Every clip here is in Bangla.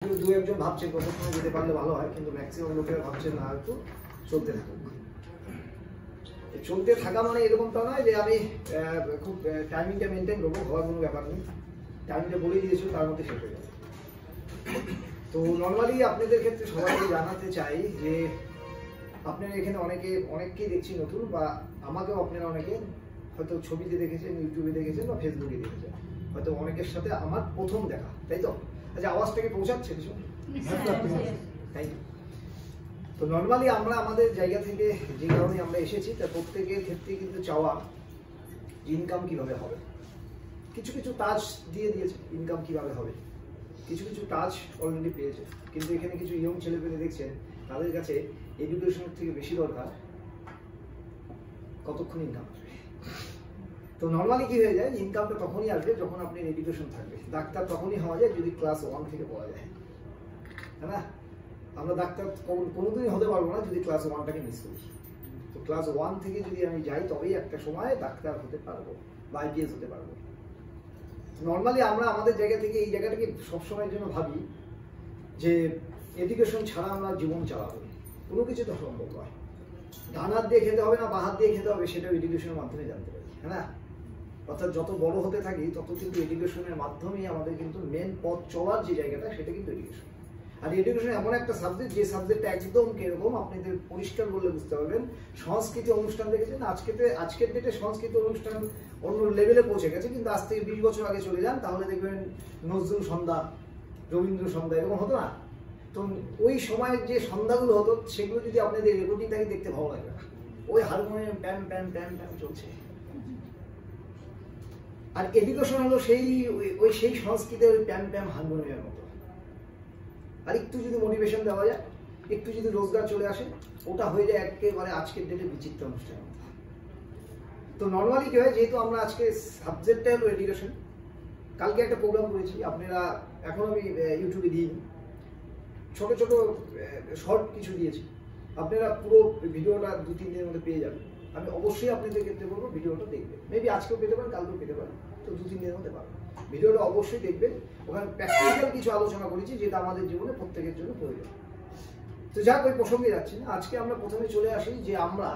দু একজন ভাবছেন প্রফেশনাল যেতে পারলে ভালো হয়, কিন্তু ম্যাক্সিমাম লোকেরা ভাবছেন না হয়তো চলতে থাকুক। চলতে থাকা মানে এরকমটা নয় যে আমি খুব টাইমিংটা মেনটেন করবো, হওয়ার কোনো ব্যাপার নেই। টাইমটা বলে দিয়েছো, তার মধ্যে শেষ হয়ে যাবে। তো নর্মালি আপনাদের ক্ষেত্রে সবাইকে জানাতে চাই যে আপনারা এখানে অনেককেই দেখছি নতুন, বা আমাকেও আপনারা অনেকে হয়তো ছবিতে দেখেছেন, ইউটিউবে দেখেছেন বা ফেসবুকে দেখেছেন, হয়তো অনেকের সাথে আমার প্রথম দেখা, তাই তো? আচ্ছা, আওয়াজটাকে পৌঁছাচ্ছে কিছু? তাই তো নর্মালি আমরা আমাদের জায়গা থেকে যে কারণে আমরা এসেছি, তার প্রত্যেকের ক্ষেত্রে কিন্তু চাওয়া ইনকাম কিভাবে হবে। কিছু কিছু টাচ দিয়ে দিয়েছে ইনকাম কিভাবে হবে, কিছু কিছু টাচ অলরেডি পেয়েছে, কিন্তু এখানে কিছু ইয়ং ছেলেপেলে দেখছেন তাদের কাছে এডুকেশনের থেকে বেশি দরকার কতক্ষণ ইনকাম আসবে। তো নর্মালি কি হয়ে যায়, ইনকামটা তখনই আসবে যখন আপনার এডুকেশন থাকবে। ডাক্তার তখনই হওয়া যায় যদি ক্লাস 1 থেকে পড়া যায়, তাই না? আমরা ডাক্তার কোনোদিনই হতে পারবো না যদি ক্লাস 1টাকে মিস করি। তো ক্লাস 1 থেকে যদি আমি যাই, তবেই একটা সময় ডাক্তার হতে পারবো বা আইপিএস হতে পারবো। নর্মালি আমরা আমাদের জায়গা থেকে এই জায়গাটাকে সবসময়ের জন্য ভাবি যে এডুকেশন ছাড়া আমরা জীবন চালাবো, কোনো কিছু তো সম্ভব নয়। ডান হাত দিয়ে খেতে হবে না বা হাত দিয়ে খেতে হবে, সেটাও এডুকেশনের মাধ্যমে জানতে পারি, হ্যাঁ না? অর্থাৎ যত বড় হতে থাকি তত কিন্তু এডুকেশনের মাধ্যমেই আমাদের কিন্তু মেন পথ চলার যে জায়গাটা, সেটা কিন্তু এডুকেশন। আর এডুকেশন এমন একটা সাবজেক্ট, যে সাবজেক্টটা একদম কিরকম আপনাদের পরিষ্কার বললে বুঝতে পারবেন। সংস্কৃতি অনুষ্ঠান দেখেছেন, আজকের ডেটে সংস্কৃতি অনুষ্ঠান অন্য লেভেলে পৌঁছে গেছে, কিন্তু আজ থেকে 20 বছর আগে চলে যান, তাহলে দেখবেন নজরুল সন্ধ্যা, রবীন্দ্র সন্ধ্যা এরকম হতো না? তো ওই সময়ের যে সন্ধ্যাগুলো হতো, সেগুলো যদি আপনাদের রেকর্ডিং থাকে দেখতে ভালো লাগবে না। ওই হারমোনিয়াম প্যাম প্যাম প্যাম প্যাম চলছে। আর এডুকেশন হলো সেই সংস্কৃতির ওই প্যাম প্যাম হারমোনিয়ামের মতো। আর একটু যদি মোটিভেশন দেওয়া যায়, একটু যদি রোজগার চলে আসে, ওটা হয়ে যায় একেবারে আজকের ডেটে বিচিত্র অনুষ্ঠানের মতো। তো নর্মালি কি হয়, যেহেতু আমরা আজকে সাবজেক্টটা হলো এডুকেশন, কালকে একটা প্রোগ্রাম করেছি, আপনারা এখন আমি ইউটিউবে দিই, ছোট ছোট শর্ট কিছু দিয়েছি, আপনারা পুরো ভিডিওটা 2-3 দিনের মধ্যে পেয়ে যাবেন। আমি অবশ্যই আপনাদের ক্ষেত্রে বলবো ভিডিওটা দেখবেন। মেবি আজকেও পেতে পারেন, কালকেও পেতে পারেন, তো 2-3 দিনের মধ্যে পাবেন। ভিডিওটা অবশ্যই দেখবেন, ওখানে প্র্যাকটিক্যাল কিছু আলোচনা করেছি যেটা আমাদের জীবনে প্রত্যেকের জন্য প্রয়োজন। তো যাক, ওই প্রসঙ্গে যাচ্ছি না। আজকে আমরা প্রথমে চলে আসি যে আমরা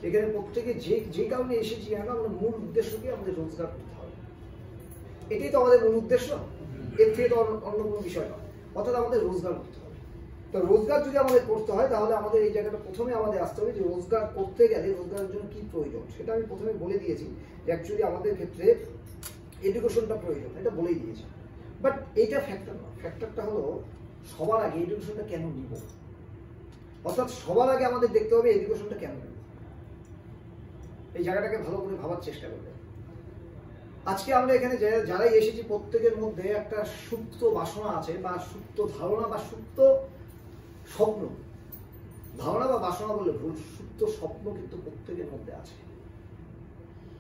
এখানে প্রত্যেকে যে কারণে এসেছি, আমরা মূল উদ্দেশ্যকে আমাদের রোজগার করতে হবে। এটাই তো আমাদের মূল উদ্দেশ্য, এর থেকে তো অন্য কোনো বিষয় নয়। অর্থাৎ আমাদের রোজগার করতে হবে। তো রোজগার যদি আমাদের করতে হয়, তাহলে আমাদের এই জায়গাটা প্রথমে আমাদের আসতে হবে যে রোজগার করতে গেলে রোজগারের জন্য কি প্রয়োজন। সেটা আমি প্রথমে বলে দিয়েছি যে অ্যাকচুয়ালি আমাদের ক্ষেত্রে এডুকেশনটা প্রয়োজন, এটা বলেই দিয়েছি। বাট এইটা ফ্যাক্টর না, ফ্যাক্টরটা হলো সবার আগে এডুকেশনটা কেন নিব। অর্থাৎ সবার আগে আমাদের দেখতে হবে এডুকেশনটা কেন নিব। এই জায়গাটাকে ভালো করে ভাবার চেষ্টা করবে। আজকে আমরা এখানে যারাই এসেছি, প্রত্যেকের মধ্যে একটা সুপ্ত বাসনা আছে, বা সুপ্ত ধারণা, বা সুপ্ত স্বপ্ন। ধারণা বা বাসনা বললে ভুল, সুপ্ত স্বপ্ন কিন্তু প্রত্যেকের মধ্যে আছে।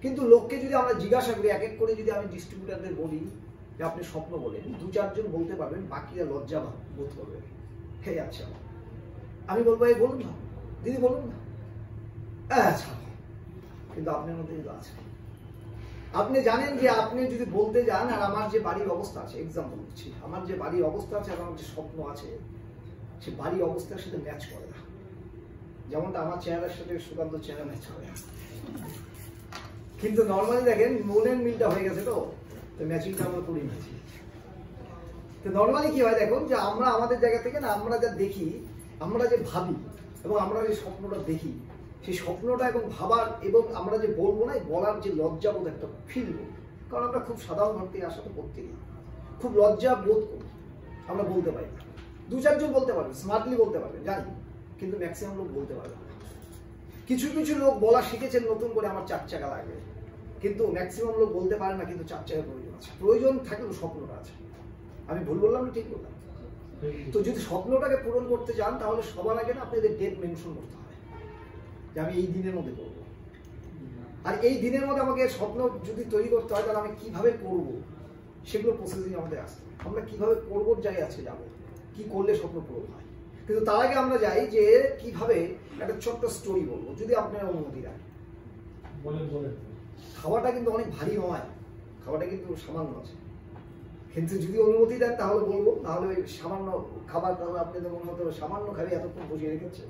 কিন্তু লোককে যদি আমরা জিজ্ঞাসা করি, এক এক করে যদি আমি ডিস্ট্রিবিউটারদের বলি যে আপনি স্বপ্ন বলেন, 2-4 জন বলতে পারবেন, বাকিরা লজ্জা বোধ করবেন। হে আচ্ছা, আমি বলবো এই বলুন না দিদি, বলুন না, আচ্ছা। কিন্তু আপনার মধ্যে কিন্তু আছে। আপনি জানেন যে আপনি যদি বলতে যান, আর আমার যে বাড়ির অবস্থা আছে, এক্সাম্পল দিচ্ছি, আমার যে বাড়ির অবস্থা আছে আর আমার যে স্বপ্ন আছে, সে বাড়ির অবস্থার সাথে ম্যাচ করে না। যেমনটা আমার চেহারার সাথে সুকান্ত চেহারা ম্যাচ করে না। কিন্তু নর্মালি দেখেন মনের মিলটা হয়ে গেছে, তো ম্যাচিংটা আমরা করি নিয়েছি। তো নর্মালি কি হয় দেখুন, যে আমরা আমাদের জায়গা থেকে না, আমরা যা দেখি, আমরা যে ভাবি, এবং আমরা যে স্বপ্নটা দেখি, সেই স্বপ্নটা এবং ভাবার এবং আমরা যে বলবো না, বলার যে লজ্জাবোধ একটা ফিল করি। কারণ আমরা খুব সাধারণ ঘর থেকে আসা, তো প্রত্যেকেই খুব লজ্জা বোধ করি, আমরা বলতে পারি না। 2-4 জন বলতে পারবে, স্মার্টলি বলতে পারবে, জানি, কিন্তু ম্যাক্সিমাম লোক বলতে পারবে না। কিছু কিছু লোক বলা শিখেছেন নতুন করে, আমার 4 চাকা লাগবে, কিন্তু ম্যাক্সিমাম লোক বলতে পারে না, কিন্তু 4 চাকা প্রয়োজন আছে। প্রয়োজন থাকলেও স্বপ্নটা আছে। আমি ভুল বললাম না, ঠিক বললাম? তো যদি স্বপ্নটাকে পূরণ করতে চান, তাহলে সবার আগে না আপনাদের ডেট মেনশন করতে হবে যে আমি এই দিনের মধ্যে করব। আর এই দিনের মধ্যে আমাকে স্বপ্ন যদি তৈরি করতে হয়, তাহলে আমি কিভাবে করব, সেগুলো প্রসেসিং আমাদের আসতে হবে। আমরা কিভাবে করবো যাই আছে যাবো, কি করলে স্বপ্ন পূরণ হয়। কিন্তু তার আগে আমরা যাই যে কিভাবে একটা ছোট্ট স্টোরি বলবো, যদি আপনারা অনুমতি দেন। খাওয়াটা কিন্তু অনেক ভারী নয়, খাওয়াটা কিন্তু সামান্য আছে। কিন্তু যদি অনুমতি দেন তাহলে বলবো, নাহলে ওই সামান্য খাবার দাবার আপনাদের মনে হতো সামান্য খাবে এতক্ষণ বসিয়ে রেখেছে,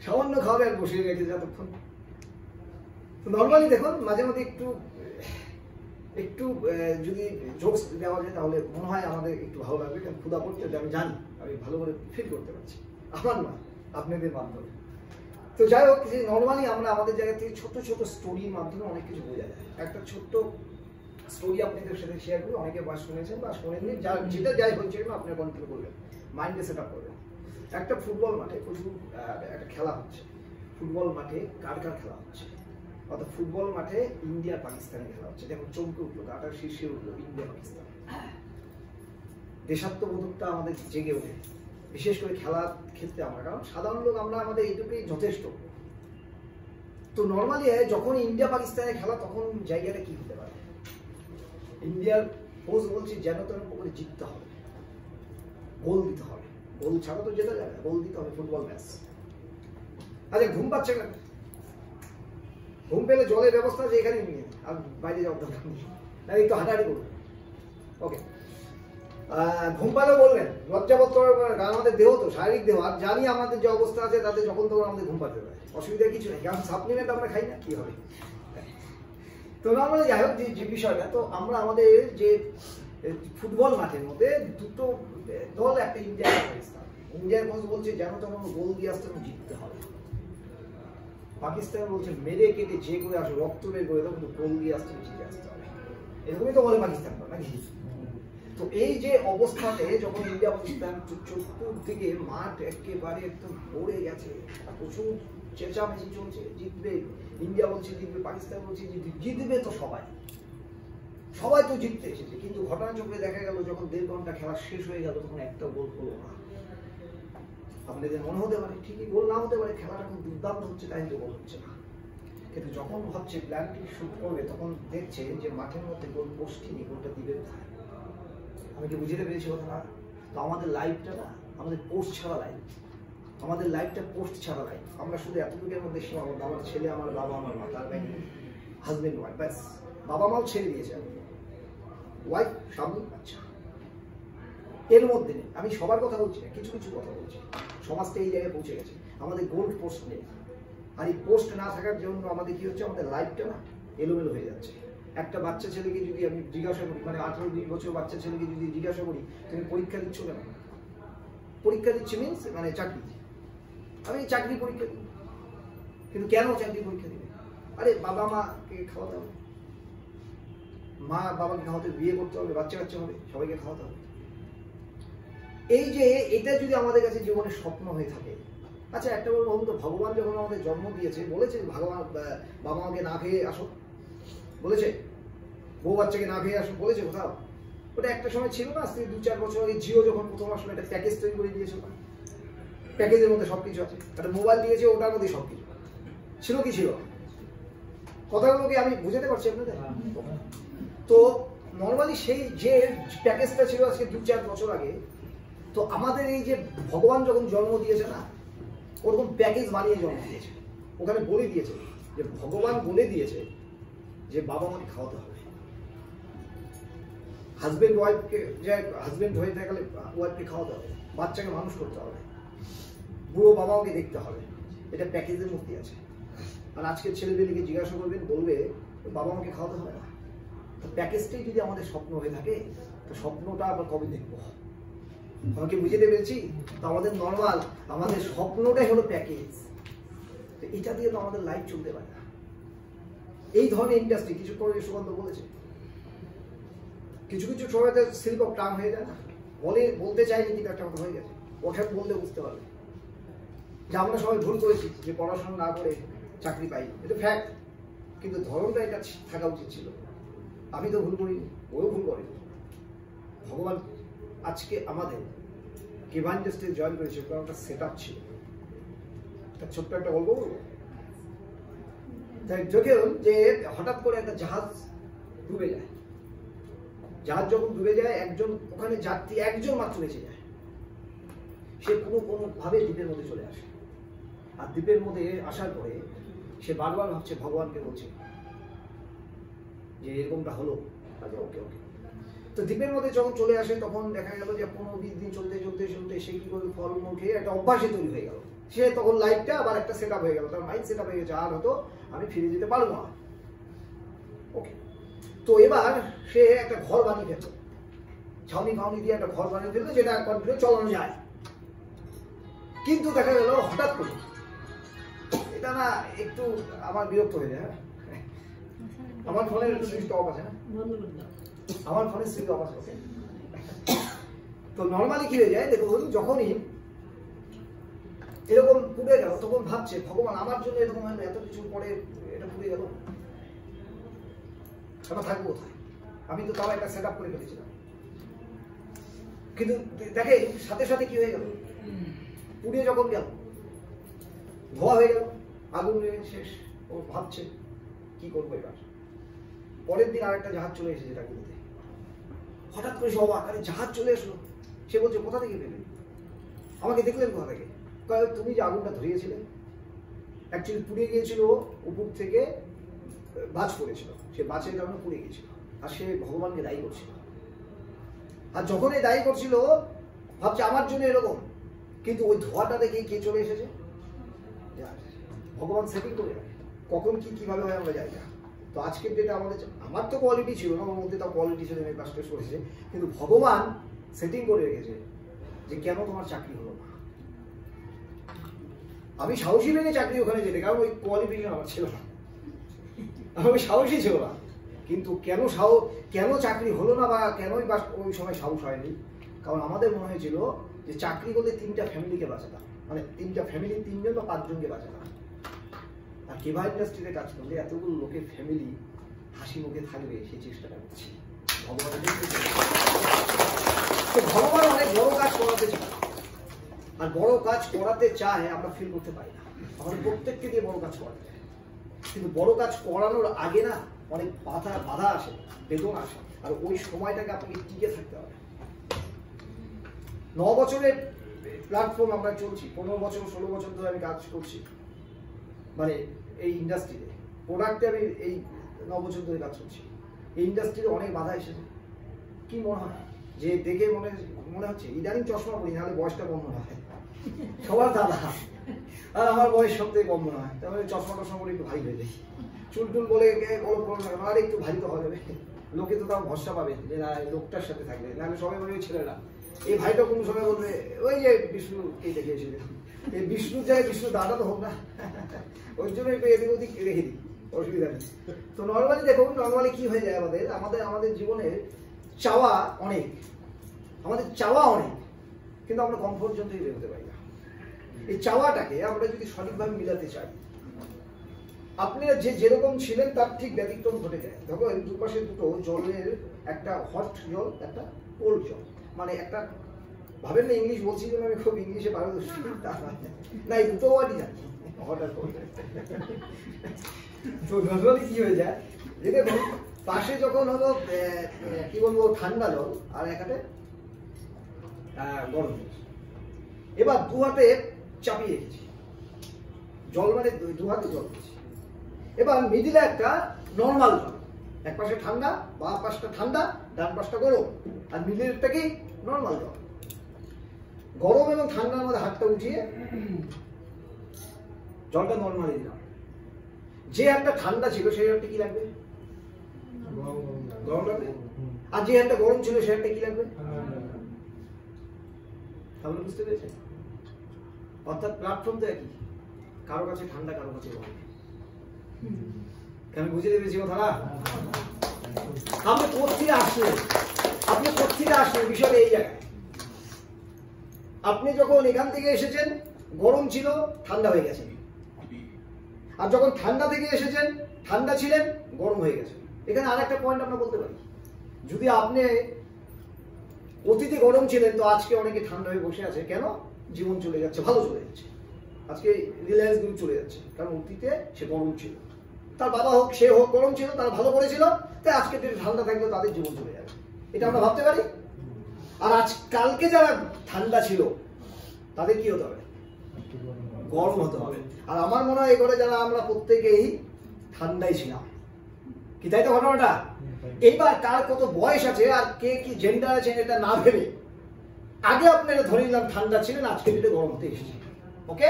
সামান্য খাবে আর বসিয়ে রেখেছে এতক্ষণ। তো নর্মালি দেখুন মাঝে মধ্যে একটু একটু যদি জোকস দেওয়া যায় তাহলে মনে হয় আমাদের একটু ভালো লাগবে, কারণ ক্ষুধা পড়তে আমি জানি, আমি ভালো করে ফিল করতে পারছি, আমার নয় আপনাদের মাধ্যমে। তো যাই হোক, যে নর্মালি আমরা আমাদের জায়গা থেকে ছোট ছোট স্টোরির মাধ্যমে অনেক কিছু বোঝা যায়। একটা ছোট্ট স্টোরি আপনাদের সাথে শেয়ার করি, অনেকে বা শুনেছেন বা শোনেননি, যেটা যাই হচ্ছে না আপনার কন্ট্রোল করবেন, মাইন্ডে সেট আপ করবেন। একটা ফুটবল মাঠে প্রচুর একটা খেলা হচ্ছে, ফুটবল মাঠে কার খেলা হচ্ছে, অর্থাৎ ফুটবল মাঠে ইন্ডিয়া পাকিস্তানের খেলা হচ্ছে। দেখুন চমকে উঠলো, কাটার শীর্ষে উঠলো ইন্ডিয়া পাকিস্তান। দেশাত্মবোধকটা আমাদের জেগে ওঠে, বিশেষ করে খেলার ক্ষেত্রে আমরা, কারণ সাধারণ লোক আমরা আমাদের এইটুকুই যথেষ্ট। তো নর্মালি যখন ইন্ডিয়া পাকিস্তানের খেলা তখন জায়গাটা কি হতে পারে, ইন্ডিয়ার কোচ বলছি যেন তেন করে জিততে হবে, গোল দিতে হবে, গোল ছাড়া তো জেতা যাবে না, গোল দিতে হবে, ফুটবল ম্যাচ। আচ্ছা ঘুম পাচ্ছে কেন? ঘুম পেলে জলের ব্যবস্থা আছে এখানে নিয়ে, আর বাইরে যাওয়ার দরকার নেই, একটু হাঁটাহাঁটি করুন। ওকে, ঘুম পালেও বলবেন, লজ্জাবোধ করার আমাদের দেহ তো শারীরিক দেহ, আর জানি আমাদের যে অবস্থা আছে তাতে যখন তখন আমাদের ঘুম পাতে পারে, অসুবিধা কিছু নেই, কারণ সাপ্লিমেন্ট আমরা খাই না, কি হবে। তো নর্মালি যাই হোক যে বিষয়টা, তো আমরা আমাদের যে ফুটবল মাঠের মধ্যে দুটো দল, একটা ইন্ডিয়া আর পাকিস্তান। ইন্ডিয়ার কোচ বলছে যেন তেমন গোল দিয়ে আসতে জিততে হবে, পাকিস্তান বলছে মেরে কেটে যে করে আসো, রক্ত বের করে দাও, কিন্তু গোল দিয়ে আসতে জিতে আসতে হবে, এরকমই তো বলে পাকিস্তান নাকি। তো এই যে অবস্থাতে যখন ইন্ডিয়া পাকিস্তান চতুর্দিকে মাঠ একেবারে একদম ভরে গেছে, প্রচুর চেঁচামেচি চলছে, জিতবে ইন্ডিয়া বলছে, জিতবে পাকিস্তান বলছে, জিতবে তো সবাই, সবাই তো জিততে এসেছে, কিন্তু ঘটনাচক্রে দেখা গেল যখন 1.5 ঘন্টা খেলা শেষ হয়ে গেল তখন একটা গোল হলো না। আপনাদের মনে হতে পারে ঠিকই গোল না হতে পারে, খেলাটা খুব দুর্দান্ত হচ্ছে তাই তো গোল হচ্ছে না, কিন্তু যখন ভাবছে প্ল্যানটি শুট করবে তখন দেখছে যে মাঠের মধ্যে গোল পোস্ট নেই, গোলটা দিবে কোথায়। আমি কি বুঝতে পেরেছি কথাটা? তো আমাদের লাইফটা না, আমাদের পোস্ট ছাড়া লাইফ, আমাদের লাইফটা পোস্ট ছাড়া লাইফ। আমরা শুধু এতটুকুর মধ্যে সীমাবদ্ধ, আমার ছেলে, আমার বাবা, আমার মা, তার বাইরে হাজবেন্ড ওয়াইফ, ব্যাস। বাবা মাও ছেড়ে দিয়েছে, ওয়াইফ, স্বামী, বাচ্চা, এর মধ্যে নেই। আমি সবার কথা বলছি না, কিছু কিছু কথা বলছি। সমাজটা এই জায়গায় পৌঁছে গেছে, আমাদের গোল্ড পোস্ট নেই, আর এই পোস্ট না থাকার জন্য আমাদের কি হচ্ছে, আমাদের লাইফটা না এলোমেলো হয়ে যাচ্ছে। একটা বাচ্চা ছেলেকে যদি আমি জিজ্ঞাসা করি, মানে 18-20 বছর বাচ্চা ছেলেকে যদি জিজ্ঞাসা করি তুমি পরীক্ষা দিচ্ছ কেন, পরীক্ষা দিচ্ছি মিনস মানে চাকরি, আমি চাকরি পরীক্ষা দিই, কিন্তু কেন চাকরি পরীক্ষা দিবে? আরে বাবা মাকে খাওয়াতে হবে, মা বাবাকে খাওয়াতে, বিয়ে করতে হবে, বাচ্চা কাচ্চা হবে, সবাইকে খাওয়াতে হবে। এই যে এটা যদি আমাদের কাছে জীবনের স্বপ্ন হয়ে থাকে, আচ্ছা একটা বলবো, তো ভগবান যখন আমাদের জন্ম দিয়েছে বলেছে ভগবান বাবা মাকে না খেয়ে আসো বলেছে, বউ বাচ্চাকে না খেয়ে আসো বলেছে কোথাও? ওটা একটা সময় ছিল না, আজকে 2-4 বছর আগে জিও যখন প্রথম আসলো একটা প্যাকেজ তৈরি করে দিয়েছিল, প্যাকেজের মধ্যে সবকিছু আছে, একটা মোবাইল দিয়েছে ওটার মধ্যে সবকিছু ছিল, কি ছিল? কথাগুলো কি আমি বুঝাতে পারছি আপনাদের? তো নর্মালি সেই যে প্যাকেজটা ছিল আজকে 2-4 বছর আগে, তো আমাদের এই যে ভগবান যখন জন্ম দিয়েছে না, ওরকম প্যাকেজ বানিয়ে জন্ম দিয়েছে, ওখানে বলে দিয়েছে যে ভগবান বলে দিয়েছে যে বাবা মাকে খাওয়াতে হবে, হাজবেন্ড ওয়াইফকে, যে হাজবেন্ড হয়ে থাকলে ওয়াইফকে খাওয়াতে হবে, বাচ্চাকে মানুষ করতে হবে, বুড়ো বাবা মাকে দেখতে হবে, এটা প্যাকেজের মধ্যে আছে। আর আজকের ছেলেদেরকে জিজ্ঞাসা করবেন, বলবে বাবা মাকে খাওয়াতে হবে না। তো প্যাকেজটাই যদি আমাদের স্বপ্ন হয়ে থাকে, তো স্বপ্নটা আবার কবে দেখবো? আমাকে বুঝতে পেরেছি? তো আমাদের নর্মাল, আমাদের স্বপ্নটাই হলো প্যাকেজ, তো এটা দিয়ে তো আমাদের লাইফ চলতে পারে না। এই ধরনের ইন্ডাস্ট্রি, কিছু পরে সুগন্ধ বলেছে, কিছু কিছু সময়তে স্লিপ অফ টাং হয়ে যায় না, বলতে চাইনি কিন্তু একটা কথা হয়ে গেছে, ওঠা বললে বুঝতে পারবে যে আমরা সবাই ভুল করেছি যে পড়াশোনা না করে চাকরি পাই, এটা ফ্যাক্ট, কিন্তু ধরনটা এটা থাকা উচিত ছিল। আমি তো ভুল করিনি, ওও ভুল করেনি। ভগবান আজকে আমাদের কেভা ইন্ডাস্ট্রি জয়েন করেছে, কারণ একটা সেট আপ ছিল। ছোট্ট একটা গল্প বলবো। তাই দেখুন যে হঠাৎ করে একটা জাহাজ ডুবে যায়, জাহাজ যখন ডুবে যায়, একজন ওখানে যাত্রী একজন মাত্র বেঁচে যায়, সে কোনোভাবে দ্বীপের মধ্যে চলে আসে। আর দ্বীপের মধ্যে আসার পরে সে বারবার ভাবছে, ভগবানকে বলছে যে এরকমটা হলো, আচ্ছা ওকে ওকে। তো দ্বীপের মধ্যে যখন চলে আসে তখন দেখা গেল যে 15-20 দিন চলতে চলতে চলতে সে কি করে ফলমূল খেয়ে একটা অভ্যাসে তৈরি হয়ে গেল। সে তখন লাইফটা আবার একটা সেট আপ হয়ে গেল, তার মাইন্ড সেট আপ হয়ে গেছে, আর হয়তো আমি ফিরে যেতে পারবো না। ওকে, তো এবার সে একটা ঘর বানিয়ে ফেলতো, ছাউনি ফাউনি দিয়ে একটা ঘর বানিয়ে ফেলতো যেটা কন্টিনিউ চালানো যায়। কিন্তু দেখা গেল হঠাৎ করে, এটা না একটু আমার বিরক্ত হয়ে যায়। আমার ফোনের সুইচটা অফ আছে না, আমার ফোনের সুইচ অফ আছে। তো নর্মালি কি হয়ে যায় দেখুন, যখনই এরকম পুড়ে গেল তখন ভাবছে ভগবান আমার জন্য এরকম হলো, এত কিছু পরে এটা পুড়ে গেল, আমরা থাকবো কোথায়? আমি তো তাও একটা সেট আপ করে ফেলেছিলাম। কিন্তু দেখে সাথে সাথে কি হয়ে গেল, পুড়ে যখন গেল, ধোয়া হয়ে গেল, আগুন শেষ। ও ভাবছে কি করবো এবার। পরের দিন আর একটা জাহাজ চলে এসেছে টাকিতে, হঠাৎ করে সব আকারে জাহাজ চলে আসলো। সে বলছে কোথা থেকে পেলেন, আমাকে দেখলেন কোথা থেকে? তুমি যে আগুনটা ধরিয়েছিলে, অ্যাকচুয়ালি পুড়ে গিয়েছিল, উপর থেকে বাজ পড়েছিল, সে বাজের কারণে পুড়ে গিয়েছিল, আর সে ভগবানকে দায়ী করছিল। আর যখন এই দায়ী করছিল ভাবছে আমার জন্য এরকম, কিন্তু ওই ধোঁয়াটা দেখে কে চলে এসেছে? ভগবান সেটিং করে রাখে, কখন কি কিভাবে হয় আমরা জানি না। তো আজকের ডেটে আমার তো কোয়ালিটি ছিল না, আমার মধ্যে তাও কোয়ালিটি ছিল, আমি কাজ করেছে, কিন্তু ভগবান সেটিং করে রেখেছে যে কেন তোমার চাকরি হলো না। আমি সাহসী নেই চাকরি ওখানে যেতে, কারণ ওই কোয়ালিফিকেশন আমার ছিল না, আমি সাহসী ছিল না। কিন্তু কেন চাকরি হলো না বা কেনই বা ওই সময় সাহস হয়নি, কারণ আমাদের মনে হয়েছিল যে চাকরি করলে 3টা ফ্যামিলিকে বাঁচাতাম, মানে 3টা ফ্যামিলি, 3জন বা 5জনকে বাঁচাতাম। আর কেবা ইন্ডাস্ট্রিতে কাজ করলে এতগুলো লোকের ফ্যামিলি হাসি মুখে থাকবে সেই চেষ্টাটা করছি। ভগবান অনেক বড় কাজ করাতে চায়, আর বড় কাজ করাতে চায় আমরা ফিল করতে পারি না। আমাদের প্রত্যেককে দিয়ে বড় কাজ করাতে চায়, কিন্তু বড় কাজ করানোর আগে না অনেক বাধা আসে, বেদনা আসে, আর ওই সময়টাকে আপনাকে টিকে থাকতে হবে। 9 বছরের প্ল্যাটফর্ম আমরা চলছি, 15 বছর 16 বছর ধরে আমি কাজ করছি, মানে এই ইন্ডাস্ট্রিতে প্রোডাক্টে আমি এই 9 বছর ধরে কাজ করছি। এই ইন্ডাস্ট্রিতে অনেক বাধা এসেছে। কি মনে হয় যে দেখে মনে হচ্ছে ইদানিং চশমা পরি, নাহলে বয়সটা কম মনে হয়, সবার দাদা, আর আমার বয়স সবথেকে কম মনে হয়, তাহলে চশমা পরে একটু ভারী হয়ে যায়, চুল টুল বলে আর একটু ভারী তো হয়ে যাবে, লোকে তো তাও ভরসা পাবে যে না লোকটার সাথে থাকবে, নাহলে সবাই বলবে ছেলেরা এই ভাইটা কোনো সময় বলবে ওই যে বিষ্ণুকে দেখে এসেছে, এই বিষ্ণুর জায়গায় বিষ্ণু দাদা তো হোক না, ওই জন্য একটু এদিক ওদিক রেখে দিই, অসুবিধা নেই। তো নর্মালি দেখুন, নর্মালি কি হয়ে যায় আমাদের জীবনে চাওয়া অনেক, কিন্তু আমরা কমফোর্ট জোন থেকে বেরোতে পারি না। এই চাওয়াটাকে আমরা যদি সঠিকভাবে মিলাতে চাই, আপনি যেরকম ছিলেন তার ঠিক ব্যতিক্রম ঘটে যায়। দেখো দুপাশে দুটো জলের, একটা হট জল, একটা কোল্ড জল, মানে একটা ভাবেন না ইংলিশ বলছি যেন আমি খুব ইংলিশে পারদর্শী, না এই দুটো ওয়ার্ডই জানি, হট আর কোল্ড। তো নর্মালি কি হয়ে যায় যে দেখুন পাশে যখন হলো কি বলবো ঠান্ডা জল আর একাতে গরম জল, এবার দু হাতে চাপিয়ে রেখেছি জল, মানে 2 হাতে জল দিয়েছি। এবার মিডিলে একটা নর্মাল জল, এক পাশে ঠান্ডা, বা পাশটা ঠান্ডা, ডান পাশটা গরম, আর মিডিলটা কি নর্মাল জল। গরম এবং ঠান্ডার মধ্যে হাতটা উঠিয়ে জলটা নর্মালি দিলাম। যে হাতটা ঠান্ডা ছিল সেই হাতটা কি লাগবে? গরম লাগবে। আর যে হাতটা গরম ছিল সেই হাতটা কি লাগবে? তাহলে বুঝতে পেরেছেন? অর্থাৎ প্ল্যাটফর্ম তো একই, কারো কাছে ঠান্ডা, কারো কাছে গরম। আমি বুঝে পেরেছি কথাটা? আপনি কোথেকে আসলেন বিষয় এই জায়গায়। আপনি যখন এখান থেকে এসেছেন গরম ছিল, ঠান্ডা হয়ে গেছে, আর যখন ঠান্ডা থেকে এসেছেন ঠান্ডা ছিলেন, গরম হয়ে গেছে। এখানে আর একটা পয়েন্ট আমরা বলতে পারি, যদি আপনি অতীতে গরম ছিলেন তো আজকে অনেকে ঠান্ডা হয়ে বসে আছে, কেন? জীবন চলে যাচ্ছে, ভালো চলে যাচ্ছে, আজকে রিলায়েন্স গ্রুপ চলে যাচ্ছে, কারণ অতীতে সে গরম ছিল, তার বাবা হোক সে হোক গরম ছিল, তারা ভালো করেছিল, তাই আজকে ঠান্ডা থাকলে তাদের জীবন চলে যাবে, এটা আমরা ভাবতে পারি। আর কালকে যারা ঠান্ডা ছিল তাদের কি হতে হবে? গরম হতে হবে। আর আমার মনে হয় এই ঘরে যারা আমরা প্রত্যেকেই ঠান্ডাই ছিলাম, কি তাই তো ঘটনাটা? এইবার কার কত বয়স আছে আর কে কি জেন্ডার আছে এটা না ভেবে আগে আপনারা ধরে নিলাম ঠান্ডা ছিলেন, আজকে দিলে গরম হতে এসেছে। ওকে,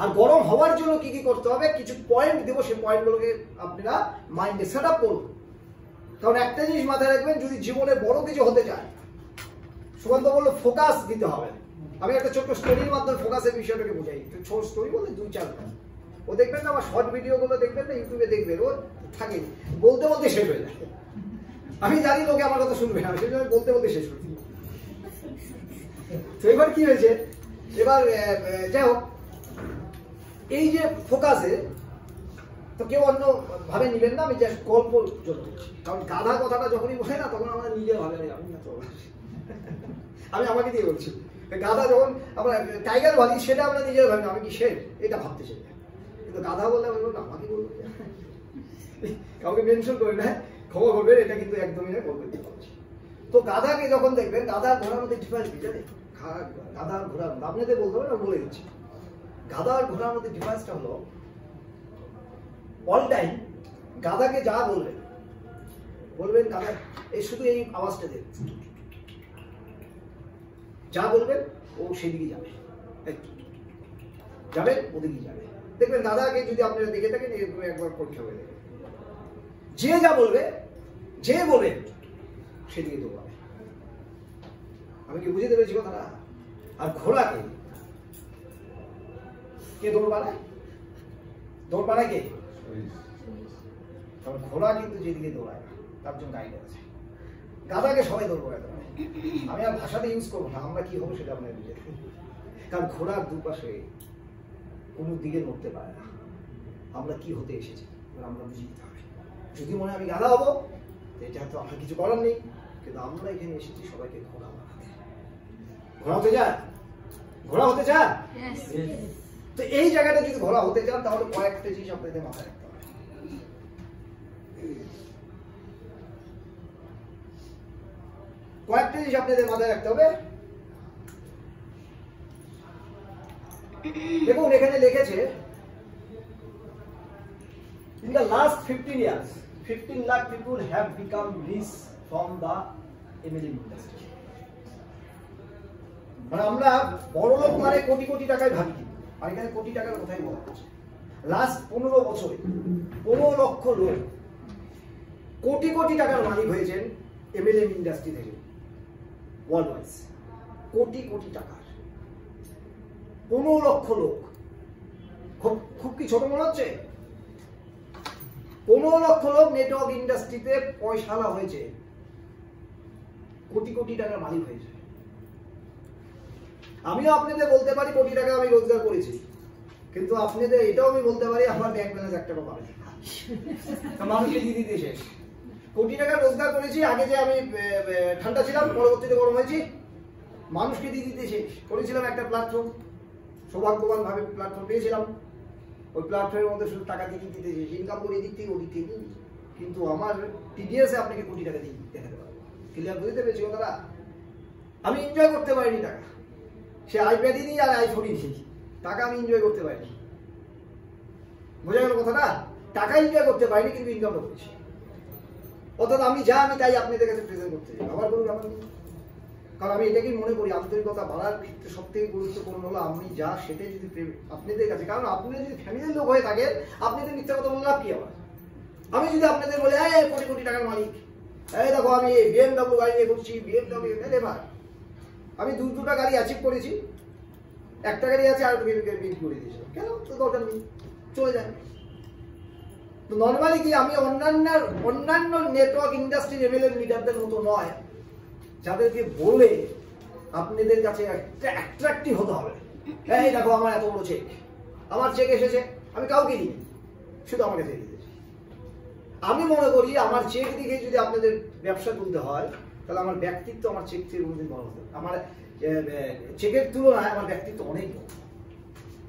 আর গরম হওয়ার জন্য কি কি করতে হবে কিছু পয়েন্ট দেবো, সেই পয়েন্টগুলোকে আপনারা মাইন্ডে সেট আপ করুন। কারণ একটা জিনিস মাথায় রাখবেন, যদি জীবনে বড় কিছু হতে চায়, সুকান্ত বললো ফোকাস দিতে হবে। আমি একটা ছোট্ট স্টোরির মাধ্যমে ফোকাসের বিষয়টাকে বোঝাই। ছোট স্টোরি বলতে 2-4 মিনিট ও দেখবেন না, আমার শর্ট ভিডিওগুলো দেখবেন না, ইউটিউবে দেখবেন, ও থাকে বলতে বলতে শেষ হয়ে যায়। আমি জানি লোকে আমার কথা শুনবে না, সেই জন্য বলতে বলতে শেষ করি। তো এবার কি হয়েছে, এবার যাই হোক, এই যে ফোকাসে তো কেউ অন্য ভাবে নিবেন না, আমি জাস্ট গল্প জন্য। কারণ গাধা কথাটা যখনই বলে না, তখন আমরা নিজে ভাবে আমি না তো আমি আমাকে দিয়ে বলছি, গাধা যখন আমরা টাইগার ভাবি সেটা আমরা নিজের ভাবি না, আমি কি সে এটা ভাবতে চাই। কিন্তু গাধা বললে আমি বলবো আমাকে বলবো, কাউকে মেনশন করে না, খবর করবেন, এটা কিন্তু একদমই না, বলবেন। তো গাধাকে যখন দেখবেন, গাধা ঘোড়ার মধ্যে ডিফারেন্স কি জানেন? গাধা আর ঘোড়ার মধ্যে আপনাদের বলতে হবে না, বলে দিচ্ছি। গাধা আর ঘোড়ার মধ্যে ডিফারেন্সটা হলো, অল টাইম গাধাকে যা বলবেন গাধা এই শুধু এই আওয়াজটা দেবে, যা বলবেন ও সেদিকে যাবে, যাবেন ওদিকে যাবে। দেখবেন গাধাকে যদি আপনারা দেখে থাকেন, এরকম একবার পরীক্ষা হয়ে যাবে, যে যা বলবে, যে বলে সেদিকে দৌড়াবে। আমি কি বুঝতে পেরেছি কথাটা? আর ঘোড়াকে কে দৌড় বানায়? দৌড় বানায় কে? কারণ ঘোড়া কিন্তু যেদিকে দৌড়ায় তার জন্য গাইড আছে। গাধাকে সবাই দৌড় বানাতে পারে। আমি আর ভাষাটা ইউজ করবো না, আমরা কি হবো সেটা আপনার বুঝে। কারণ ঘোড়ার দুপাশে কোনো দিকে নড়তে পারে না। আমরা কি হতে এসেছি আমরা বুঝে নিতে হবে। যদি মনে হয় আমি গাধা হবো, এটা তো আমার কিছু করার নেই, কিন্তু আমরা এখানে এসেছি সবাইকে ঘোড়া বানাতে। ঘোড়া হতে চান? ঘোড়া হতে চান? তো এই জায়গাটা যদি ঘোড়া হতে চান, তাহলে কয়েকটা জিনিস আপনাদের মাথায় রাখতে হবে। কয়েকটা জিনিস আপনাদের মাথায় রাখতে হবে। দেখুন এখানে লিখেছে, in the last 15 years 15 lakh people have become rich from the MLM industry. মানে আমরা বড় লোক মানে কোটি কোটি টাকায় ভাবি, আর এখানে কোটি টাকার কথাই বলা হচ্ছে। লাস্ট 15 বছরে 15 লক্ষ লোক কোটি কোটি টাকার মালিক হয়েছেন MLM ইন্ডাস্ট্রি থেকে, ওয়ার্ল্ড ওয়াইজ কোটি কোটি টাকার 15 লক্ষ লোক। খুব কি ছোট মনে হচ্ছে? 15 লক্ষ লোক নেটওয়ার্ক ইন্ডাস্ট্রিতে পয়সালা হয়েছে, কোটি কোটি টাকার মালিক হয়েছে। আমিও আপনাদের বলতে পারি কোটি টাকা আমি রোজগার করেছি, কিন্তু আপনাদের এটাও আমি বলতে পারি আমার ব্যাংক ব্যালেন্স 1 টাকা পাবে না, মানুষকে দিয়ে দিতে শেষ। কোটি টাকা রোজগার করেছি, আগে যে আমি ঠান্ডা ছিলাম, পরবর্তীতে গরম হয়েছি, মানুষকে দিয়ে দিতে শেষ। করেছিলাম একটা প্ল্যাটফর্ম, সৌভাগ্যবান ভাবে প্ল্যাটফর্ম পেয়েছিলাম, ওই প্ল্যাটফর্মের মধ্যে শুধু টাকা দিয়ে দিতে শেষ, ইনকাম করে দিক থেকে ওদিক থেকে। কিন্তু আমার টিডিএসে আপনাকে কোটি টাকা দিয়ে দেখাতে পারবো। ক্লিয়ার বুঝতে পেরেছি কথাটা? আমি এনজয় করতে পারিনি টাকা, সে আইপ্যাডই নিই আর আইফোনই নিই, টাকা আমি এনজয় করতে পারিনি। বোঝা গেল কথাটা? টাকা এনজয় করতে পারিনি, কিন্তু ইনকামটা করেছি। অর্থাৎ আমি যা আমি তাই আপনাদের কাছে প্রেজেন্ট করতে চাই। আবার বলুন আমার, কারণ আমি এটাকেই মনে করি আন্তরিকতা বাড়ার ক্ষেত্রে সব থেকে গুরুত্বপূর্ণ হলো আমি যা সেটাই যদি আপনাদের কাছে, কারণ আপনারা যদি ফ্যামিলির লোক হয়ে থাকেন, আপনাদের মিথ্যা কথা বললে লাভ কি আমার? আমি যদি আপনাদের বলি কোটি কোটি টাকার মালিক, এই দেখো আমি BMW গাড়ি নিয়ে ঘুরছি, BMW ভাই, আমি দুটা গাড়ি অ্যাচিভ করেছি, একটা গাড়ি আছে আর বিক্রি করে দিয়েছি, কেন? তো দরকার নেই, চলে যায়। তো নর্মালি কি আমি অন্যান্য নেটওয়ার্ক ইন্ডাস্ট্রির MLM লিডারদের মতো নয়, যাদেরকে বলে আপনাদের কাছে অ্যাট্রাক্টিভ হতে হবে। এই দেখো আমার এত বড় চেক, আমার চেক এসেছে, আমি কাউকে দিই, শুধু আমার কাছে দিতেছি। আমি মনে করি আমার চেক দিকে যদি আপনাদের ব্যবসা তুলতে হয়, তাহলে আমার ব্যক্তিত্ব আমার চেক থেকে কোনোদিন বড় হতে হবে। আমার চেকের তুলনায় আমার ব্যক্তিত্ব অনেক বড়।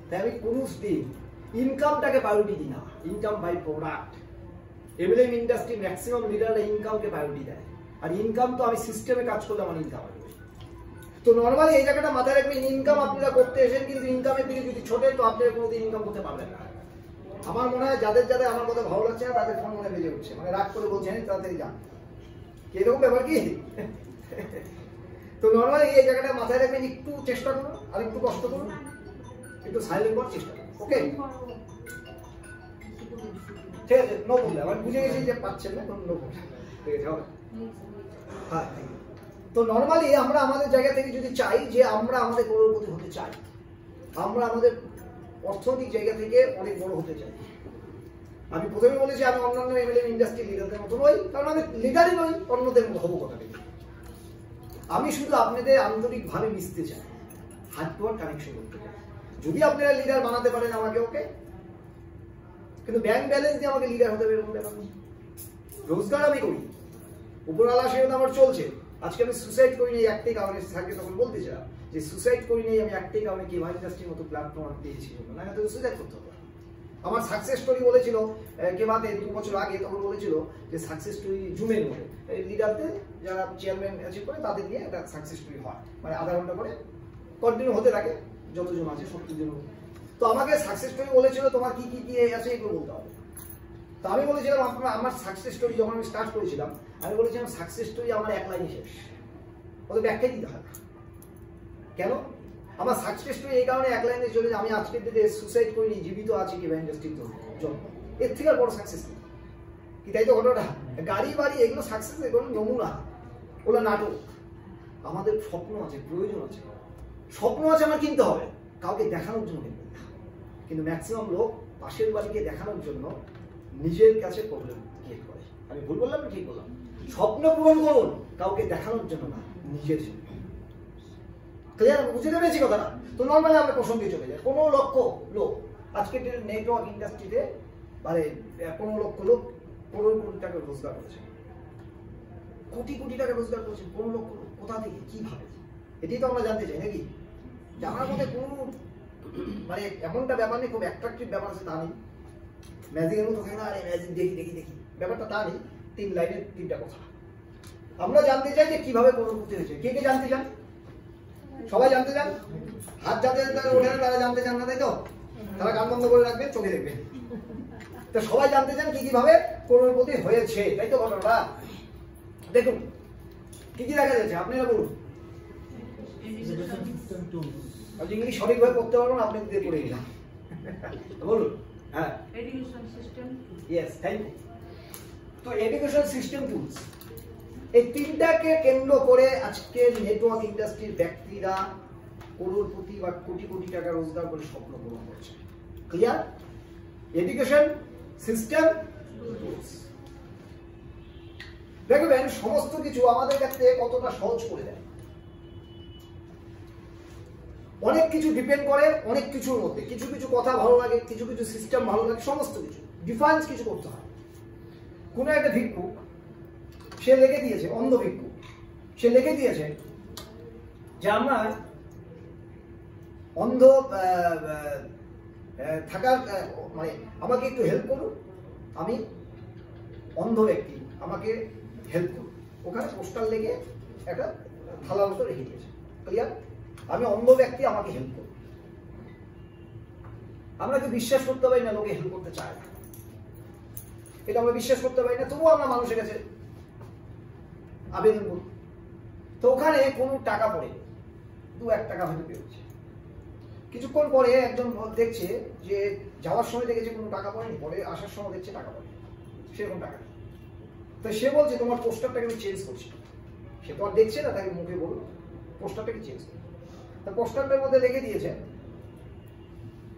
তাই আমি কোনো দিন ইনকামটাকে প্রায়োরিটি দিই না, income by product. MLM industry maximum লিডাররা ইনকামকে প্রায়োরিটি দেয়, আর ইনকাম তো আমি সিস্টেমে কাজ করলে আমার ইনকাম আসবে। তো নর্মালি এই জায়গাটা মাথায় রাখবেন, ইনকাম আপনারা করতে এসেন, কিন্তু ইনকামের দিকে যদি ছোটেন তো আপনারা কোনোদিন ইনকাম করতে পারবেন না। আমার মনে হয় যাদের যাদের আমার কথা ভালো লাগছে না তাদের ফোন মনে বেজে উঠছে, মানে রাগ করে বলছেন তাড়াতাড়ি যান, এরকম ব্যাপার কি? তো নর্মালি এই জায়গাটা মাথায় রাখবেন, একটু চেষ্টা করুন, আর একটু কষ্ট করুন, একটু সাইলেন্ট করার চেষ্টা করুন। ওকে, ঠিক আছে, নো প্রবলেম। আমি বুঝে গেছি যে পাচ্ছেন না, নো প্রবলেম, ঠিক আছে, হবে। হ্যাঁ, তো নর্মালি আমরা আমাদের জায়গা থেকে যদি চাই যে আমরা আমাদের করোড়পতি হতে চাই, আমরা আমাদের অর্থনৈতিক জায়গা থেকে অনেক বড় হতে চাই। আমি প্রথমে বলেছি আমি অন্যান্য এমএলএম ইন্ডাস্ট্রি লিডারদের মতো নই, কারণ আমি লিডারই নই, অন্যদের মতো হবো কথা থেকে। আমি শুধু আপনাদের আন্তরিকভাবে মিশতে চাই, হাত টু হাত কানেকশন করতে চাই। যদি আপনারা লিডার বানাতে পারেন আমাকে, ওকে, কিন্তু ব্যাংক ব্যালেন্স দিয়ে আমাকে লিডার হতে হবে এরকম ব্যাপার নেই। রোজগার আমি করি, উপরওয়ালা সেটা আমার চলছে। আজকে আমি সুসাইড করি নেই একটাই কারণে, থাকে তখন বলতে চাই যে সুসাইড করি নেই আমি একটাই কারণে, কেভা ইন্ডাস্ট্রির মতো প্ল্যাটফর্ম আমি পেয়েছি, না তো সুসাইড করতে হবে। আমার সাকসেস স্টোরি বলেছিল কেভাতে 2 বছর আগে, তখন বলেছিল যে সাকসেস স্টোরি জুমের মধ্যে লিডারদের যারা চেয়ারম্যান অ্যাচিভ করে তাদের নিয়ে একটা সাকসেস স্টোরি হয়, মানে আধা ঘন্টা করে কন্টিনিউ হতে থাকে, যতজন আছে সবজন। তো আমাকে সাকসেস স্টোরি বলেছিল তোমার কি কি কি আছে এগুলো বলতে হবে। তো আমি বলেছিলাম আমার সাকসেস স্টোরি যখন আমি স্টার্ট করেছিলাম, আমি বলেছিলাম সাকসেস স্টোরি আমার এক লাইনে শেষ, ওদের ব্যাখ্যাই দিতে হয়। কেন? আমার সাকসেস স্টোরি এই কারণে এক লাইনে চলে যে আমি আজকের ডেটে সুসাইড করিনি, জীবিত আছি কেভা ইন্ডাস্ট্রির জন্য। এর থেকে আর বড় সাকসেস নেই কি, তাই তো? ঘটনাটা গাড়ি বাড়ি এগুলো সাকসেস, এগুলো নমুনা, ওগুলো নাটক। আমাদের স্বপ্ন আছে, প্রয়োজন আছে, স্বপ্ন আছে, আমার কিনতে হবে, কাউকে দেখানোর জন্য কিনবে। কিন্তু ম্যাক্সিমাম লোক পাশের বাড়িকে দেখানোর জন্য নিজের কাছে প্রবলেম ক্রিয়েট করে। আমি ভুল বললাম না ঠিক বললাম? স্বপ্ন পূরণ করুন কাউকে দেখানোর জন্য না, নিজের জন্য। ক্লিয়ার? বুঝতে পেরেছি কথাটা? তো নর্মালি আমরা প্রসঙ্গে চলে যাই। 15 লক্ষ লোক আজকে নেটওয়ার্ক ইন্ডাস্ট্রিতে, মানে 15 লক্ষ লোক কোটি কোটি টাকা রোজগার করেছে, কোটি কোটি টাকা রোজগার করেছে 15 লক্ষ লোক। কোথা থেকে, কিভাবে? এটাই তো আমরা জানতে চাই, নাকি? জানার মধ্যে কোনো মানে এমনটা ব্যাপার নেই, খুব অ্যাট্রাকটিভ ব্যাপার আছে তা নেই, ম্যাজিকের মতো থাকে না, আরে ম্যাজিক দেখি দেখি দেখি, ব্যাপারটা তা নেই। 3 লাইনের 3টা কথা আমরা জানতে চাই যে কিভাবে করতে হয়েছে। কে কে জানতে চান? সবাই জানতে চান? হাত যাদের ওঠে না তারা জানতে চান না, তাই তো? তারা গান বন্ধ করে রাখবেন, চোখে দেখবেন। তো সবাই জানতে চান কি কিভাবে করোড়পতি হয়েছে, তাই তো ঘটনাটা? দেখুন কি কি দেখা যাচ্ছে, আপনারা বলুন। ইংলিশ সঠিকভাবে করতে পারবেন, আপনি দিয়ে করে দিলাম, বলুন। হ্যাঁ, education system. Yes, thank you. তো এডুকেশন সিস্টেম টুলস, এই 3টাকে কেন্দ্র করে আজকে নেটওয়ার্ক ইন্ডাস্ট্রির ব্যক্তিরা করোড়পতি বা কোটি কোটি টাকা রোজগার করে স্বপ্ন পূরণ করছে। ক্লিয়ার? Education system tools. দেখবেন সমস্ত কিছু আমাদের কাছে কতটা সহজ করে দেয়। অনেক কিছু ডিপেন্ড করে অনেক কিছুর মধ্যে, কিছু কিছু কথা ভালো লাগে, কিছু কিছু সিস্টেম ভালো লাগে, সমস্ত কিছু ডিফারেন্স কিছু করতে হয়। কোনো একটা ভিক্ষুক সে লিখে দিয়েছে, অন্ধ ভিক্ষুক সে লিখে দিয়েছে যে আমরা অন্ধ থাকার, মানে আমাকে একটু হেল্প করুন, আমি অন্ধ ব্যক্তি, আমাকে হেল্প করুন। ওখানে পোস্টার লেগে একটা থালার মতো রেখে দিয়েছে। ক্লিয়ার? আমি অন্ধ ব্যক্তি, আমাকে হেল্প করুন। আমরা কি বিশ্বাস করতে পারি না লোকে হেল্প করতে চায় না, এটা আমরা বিশ্বাস করতে পারি না, তবুও আমরা মানুষের কাছে আবেদন করি। তো ওখানে কোনো টাকা পড়ে 2-1 টাকা হয়তো পেয়েছে। কিছুক্ষণ পরে একজন দেখছে যে যাওয়ার সময় দেখেছে কোনো টাকা পড়েনি, পরে আসার সময় দেখছে টাকা পড়ে, সেরকম টাকা। তো সে বলছে তোমার পোস্টারটাকে আমি চেঞ্জ করছি। সে তো আর দেখছে না, তাকে মুখে বলল পোস্টারটাকে চেঞ্জ করো। তা পোস্টারটার মধ্যে লিখে দিয়েছে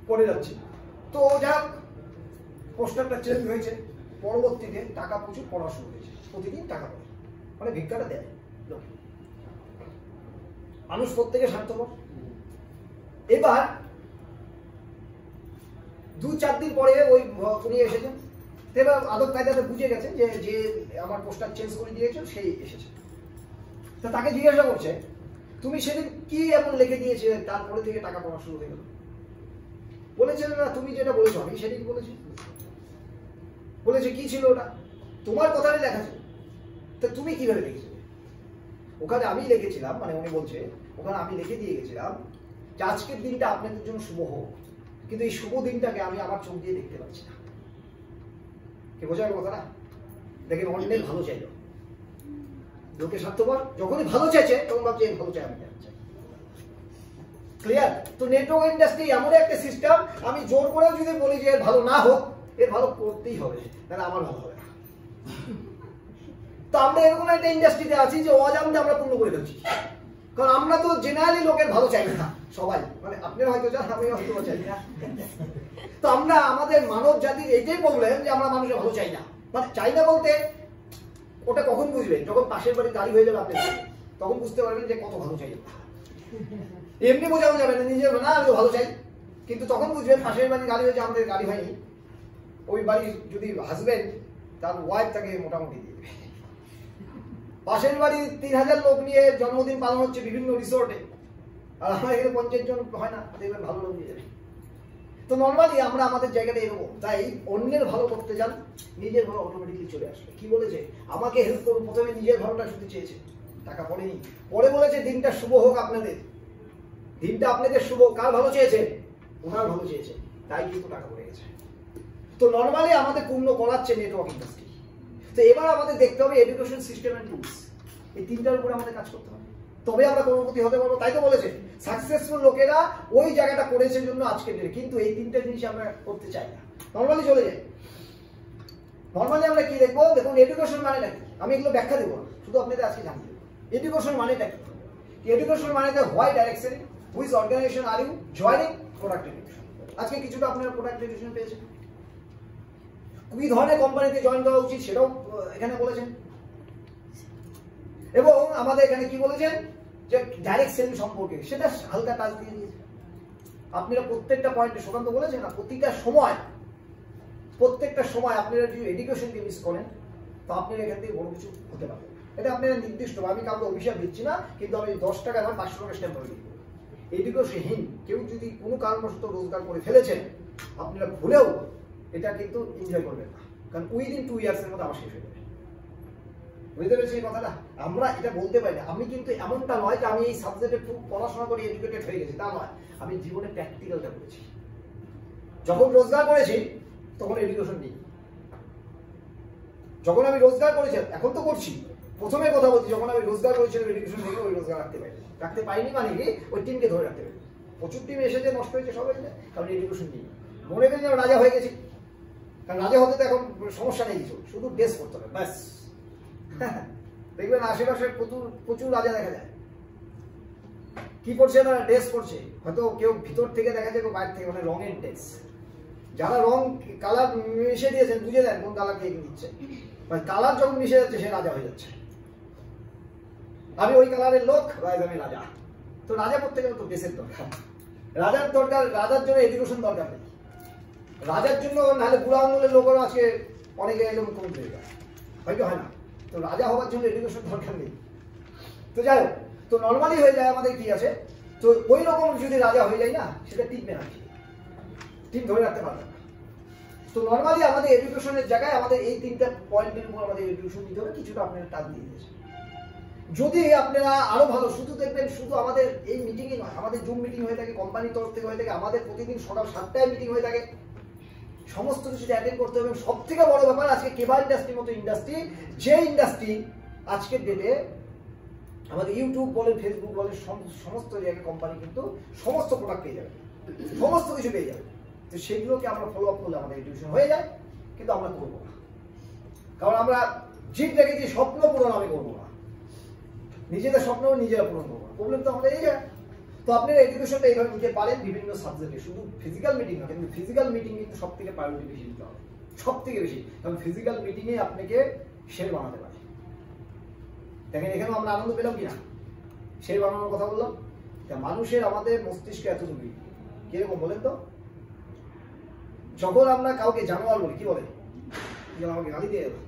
পড়ে যাচ্ছে। তো যাক পোস্টারটা চেঞ্জ হয়েছে, পরবর্তীতে টাকা প্রচুর পড়া শুরু হয়েছে, প্রতিদিন টাকা পড়ে, মানে ভিক্ষাটা দেয় লোক। মানুষ প্রত্যেকে স্বার্থপর। এবার 2-4 দিন পরে ওই উনি এসেছেন, এবার আদব কায়দাতে বুঝে গেছেন যে যে আমার পোস্টার চেঞ্জ করে দিয়েছে সেই এসেছে। তা তাকে জিজ্ঞাসা করছে তুমি সেদিন কি এমন লিখে দিয়েছে তারপরে থেকে টাকা পড়া শুরু হয়ে গেল? বলেছে না তুমি যেটা বলেছো আমি সেদিন বলেছি। বলেছে কি ছিল ওটা? তোমার কথাটাই লেখা ছিল। তা তুমি কিভাবে লিখেছিলে? ওখানে আমি লিখেছিলাম, মানে উনি বলছে ওখানে আমি লিখে দিয়ে গেছিলাম যে আজকের দিনটা আপনাদের জন্য শুভ হোক, কিন্তু এই শুভ দিনটাকে আমি আমার চোখ দিয়ে দেখতে পাচ্ছি না। কে বোঝার কথা না? দেখেন অন্যের ভালো চাইল, লোকে স্বার্থপর, যখনই ভালো চাইছে তখন ভাবছে এই ভালো চাই আমি চাই। ক্লিয়ার? তো নেটওয়ার্ক ইন্ডাস্ট্রি এমন একটা সিস্টেম, আমি জোর করেও যদি বলি যে এর ভালো না হোক, এর ভালো করতেই হবে, তাহলে আমার ভালো হবে না। তো আমরা এরকম একটা ইন্ডাস্ট্রিতে আছি যে অজান্তে আমরা পূর্ণ করে ফেলছি, কারণ আমরা তো জেনারেলি লোকের ভালো চাই না সবাই, মানে আপনারা হয়তো চান, আমি হয়তো চাই না। তো আমরা আমাদের মানব জাতির এইটাই প্রবলেম যে আমরা মানুষের ভালো চাই না। মানে চাই না বলতে ওটা কখন বুঝবেন? যখন পাশের বাড়ি গাড়ি হয়ে যাবে আপনি, তখন বুঝতে পারবেন যে কত ভালো চাই। এমনি বোঝানো যাবে না নিজের, না আমি তো ভালো চাই, কিন্তু তখন বুঝবেন পাশের বাড়ি গাড়ি হয়েছে, আমাদের গাড়ি হয়নি। ওই বাড়ির যদি হাজবেন্ড, তার ওয়াইফ তাকে মোটামুটি দিয়ে দেবে। পাশের বাড়ি 3000 লোক নিয়ে জন্মদিন পালন হচ্ছে বিভিন্ন রিসোর্টে, আর আমার এখানে 50 জন হয় না, দেখবেন ভালো লোক নিয়ে যাবে। তো নর্মালি আমরা আমাদের জায়গাটা এরকম, তাই অন্যের ভালো করতে যান, নিজের ভালো অটোমেটিকলি চলে আসবে। কি বলেছে? আমাকে হেল্প করুন, প্রথমে নিজের ভালোটা শুধু চেয়েছে, টাকা পড়েনি। পরে বলেছে দিনটা শুভ হোক আপনাদের, দিনটা আপনাদের শুভ। কার ভালো চেয়েছে? ওনার ভালো চেয়েছে, তাই কিন্তু টাকা পড়ে গেছে। তো নর্মালি আমাদের পূর্ণ করাচ্ছে নেটওয়ার্ক ইন্ডাস্ট্রি। তো এবার আমাদের দেখতে হবে এডুকেশন সিস্টেম এন্ড টুলস, এই তিনটার উপরে আমাদের কাজ করতে হবে, তবে আমরা কোনোপতি হতে পারবো। তাই তো বলেছে সাকসেসফুল লোকেরা ওই জায়গাটা করেছে জন্য আজকে ডেটে, কিন্তু এই তিনটা জিনিস আমরা করতে চাই না, নর্মালি চলে যাই। নর্মালি আমরা কি দেখবো? দেখুন এডুকেশন মানেটা কি, আমি এগুলো ব্যাখ্যা দেবো না, শুধু আপনাদের আজকে জানতে দেবো এডুকেশন মানেটা কি। এডুকেশন মানে why direction, which organisation are you joining, product education. আজকে কিছুটা আপনারা প্রোডাক্ট এডুকেশন পেয়েছেন, কি ধরনের কোম্পানিতে জয়েন করা উচিত সেটাও এখানে বলেছেন, এবং আমাদের এখানে কি বলেছেন যে ডাইরেক্ট সেলিং সম্পর্কে সেটা হালকা টাচ দিয়ে দিয়েছে। আপনারা প্রত্যেকটা পয়েন্টে সুকান্ত বলেছেন না, প্রত্যেকটা সময় আপনারা যদি এডুকেশনকে মিস করেন, তো আপনারা এখান থেকে বড় কিছু হতে পারবে। এটা আপনারা নির্দিষ্ট, আমি কাউকে অভিশাপ দিচ্ছি না, কিন্তু আমি 10 টাকা না 500 টাকা স্ট্যাম্প করে দিব। এডুকেশনহীন কেউ যদি কোনো কারণবশত রোজগার করে ফেলেছেন, আপনারা ভুলেও এটা কিন্তু এনজয় করবেন না, কারণ উইদিন 2 ইয়ার্সের মধ্যে আমার শেষ হয়ে যাবে। বুঝতে পেরেছি এই কথাটা? আমরা এটা বলতে পারি না। আমি কিন্তু এমনটা নয় যে আমি এই সাবজেক্টে খুব পড়াশোনা করে এডুকেটেড হয়ে গেছি, তা নয়। আমি জীবনে প্র্যাকটিক্যালটা করেছি। যখন রোজগার করেছি তখন এডুকেশন নেই, যখন আমি রোজগার করেছি, এখন তো করছি, প্রথমে কথা বলছি, যখন আমি রোজগার করেছিলাম এডুকেশন থেকে ওই রোজগার রাখতে পারিনি, মানে কি ওই টিমকে ধরে রাখতে পারি। প্রচুর টিম এসেছে, নষ্ট হয়েছে সবাই, কারণ এডুকেশন নেই। মনে করি যে রাজা হয়ে গেছি, কারণ রাজা হতে তো এখন সমস্যা নেই কিছু, শুধু ড্রেস করতে হবে ব্যাস। দেখবেন আশেপাশে প্রচুর রাজা দেখা যায়, কি করছে না, ড্রেস করছে, হয়তো কেউ ভিতর থেকে দেখা যায়, কেউ বাইরে থেকে, মানে রঙের ড্রেস। যারা রং কালার মিশে দিয়েছেন বুঝে দেন কোন কালার কে দিচ্ছে, মানে কালার যখন মিশে যাচ্ছে সে রাজা হয়ে যাচ্ছে। আমি ওই কালারের লোক, আমি রাজা। তো রাজা করতে গেলে তো ড্রেসের দরকার, রাজার জন্য এডুকেশন দরকার নেই। রাজার জন্য নাহলে বুড়া আঙুলের লোকেরা আজকে অনেকে একদম কম পেয়ে যায়, হয়তো হয় না। তো রাজা হওয়ার জন্য এডুকেশন দরকার নেই। তো যাই হোক, তো নর্মালি হয়ে যায় আমাদের কি আছে, তো ওই রকম যদি রাজা হয়ে যায় না, সেটা টিকবে না, টিম ধরে রাখতে পারবে না। তো নর্মালি আমাদের এডুকেশনের জায়গায় আমাদের এই তিনটা পয়েন্টের উপর আমাদের এডুকেশন দিতে হবে, কিছুটা আপনারা টান দিয়ে দিয়েছেন। যদি আপনারা আরো ভালো, শুধু দেখবেন শুধু আমাদের এই মিটিংই নয়, আমাদের জুম মিটিং হয়ে থাকে, কোম্পানির তরফ থেকে হয়ে থাকে, আমাদের প্রতিদিন সকাল 7টায় মিটিং হয়ে থাকে, সমস্ত কিছু অ্যাটেন্ড করতে হবে। সব থেকে বড় ব্যাপার, আজকে কেবা ইন্ডাস্ট্রির মতো ইন্ডাস্ট্রি, যে ইন্ডাস্ট্রি আজকের ডেটে আমাদের ইউটিউব বলেন, ফেসবুক বলেন, সমস্ত জায়গায় কোম্পানি কিন্তু সমস্ত প্রোডাক্ট পেয়ে যাবে, সমস্ত কিছু পেয়ে যাবে। তো সেগুলোকে আমরা ফলো আপ করলে আমাদের এডুকেশন হয়ে যায়, কিন্তু আমরা করবো না, কারণ আমরা জিদ রেখেছি স্বপ্ন পূরণ আমি করবো না, নিজেদের স্বপ্ন নিজেরা পূরণ করবো না। প্রবলেম তো আমাদের এই জায়গায়। তো আপনারা এডুকেশনটা এইভাবে নিতে পারেন বিভিন্ন সাবজেক্টে, শুধু ফিজিক্যাল মিটিং না, কিন্তু ফিজিক্যাল মিটিং কিন্তু সব থেকে প্রায়োরিটি বেশি দিতে হবে, সব থেকে বেশি, কারণ ফিজিক্যাল মিটিংয়ে আপনাকে শের বানাতে পারে। দেখেন এখানেও আমরা আনন্দ পেলাম কিনা, শের বানানোর কথা বললাম। মানুষের আমাদের মস্তিষ্ক এতটুকুই, কিরকম বলেন তো? যখন আমরা কাউকে জানোয়ার বলি, কি বলে? আমাকে গালি দিয়ে দেবো,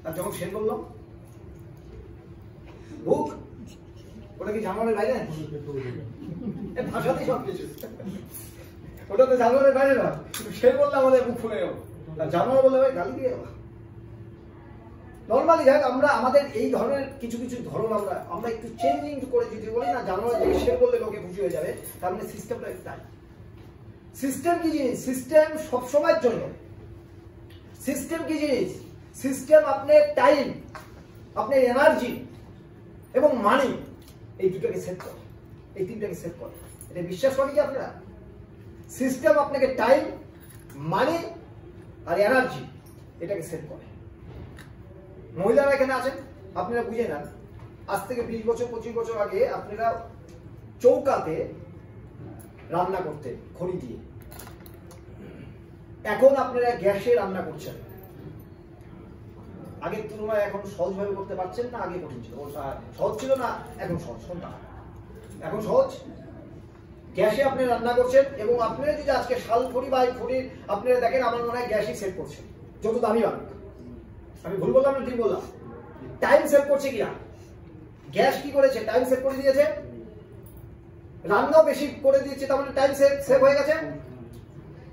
আর যখন শের বললাম ভুক, ওটা কি জানোয়ারের বাইরে? ভাষাতেই সব কিছু, ওটা তো জানোয়ারের বাইরে না। শের বললে আমাদের বুক ফুলে যাবো, আর জানোয়ার বললে ভাই গালি দিয়ে দেবো। নর্মালি যাক, আমরা আমাদের এই ধরনের কিছু কিছু ধরন আমরা একটু চেঞ্জিং করে যদি বলি না, জানোয়ার শের বললে লোকে খুশি হয়ে যাবে, তার মানে সিস্টেমটা তাই। সিস্টেম কি জিনিস? সিস্টেম সবসময়ের জন্য। সিস্টেম কি জিনিস? সিস্টেম আপনার টাইম, আপনার এনার্জি এবং মানি, এই দুটোকে সেট করে, এই তিনটাকে সেট করে। এটা বিশ্বাস করেন কি আপনারা? সিস্টেম আপনাকে টাইম, মানি আর এনার্জি এটাকে সেট করে। মহিলারা এখানে আছেন, আপনারা বুঝে নেন, আজ থেকে 20 বছর 25 বছর আগে আপনারা চৌকাতে রান্না করতেন খড়ি দিয়ে, এখন আপনারা গ্যাসে রান্না করছেন। আগের তুলনায় এখন সহজভাবে করতে পারছেন না আগে কঠিন ছিল? সহজ ছিল না এখন সহজ? কোনটা এখন সহজ? গ্যাসে আপনি রান্না করছেন এবং আপনারা যদি আজকে শাল খড়ি বা খড়ির আপনারা দেখেন, আমার মনে হয় গ্যাসই সেভ করছে, যত দামি বানুক। আমি ভুল বললাম না ঠিক বললাম? টাইম সেভ করছে কিনা? গ্যাস কি করেছে? টাইম সেভ করে দিয়েছে, রান্নাও বেশি করে দিয়েছে, তার মানে টাইম সেভ হয়ে গেছে।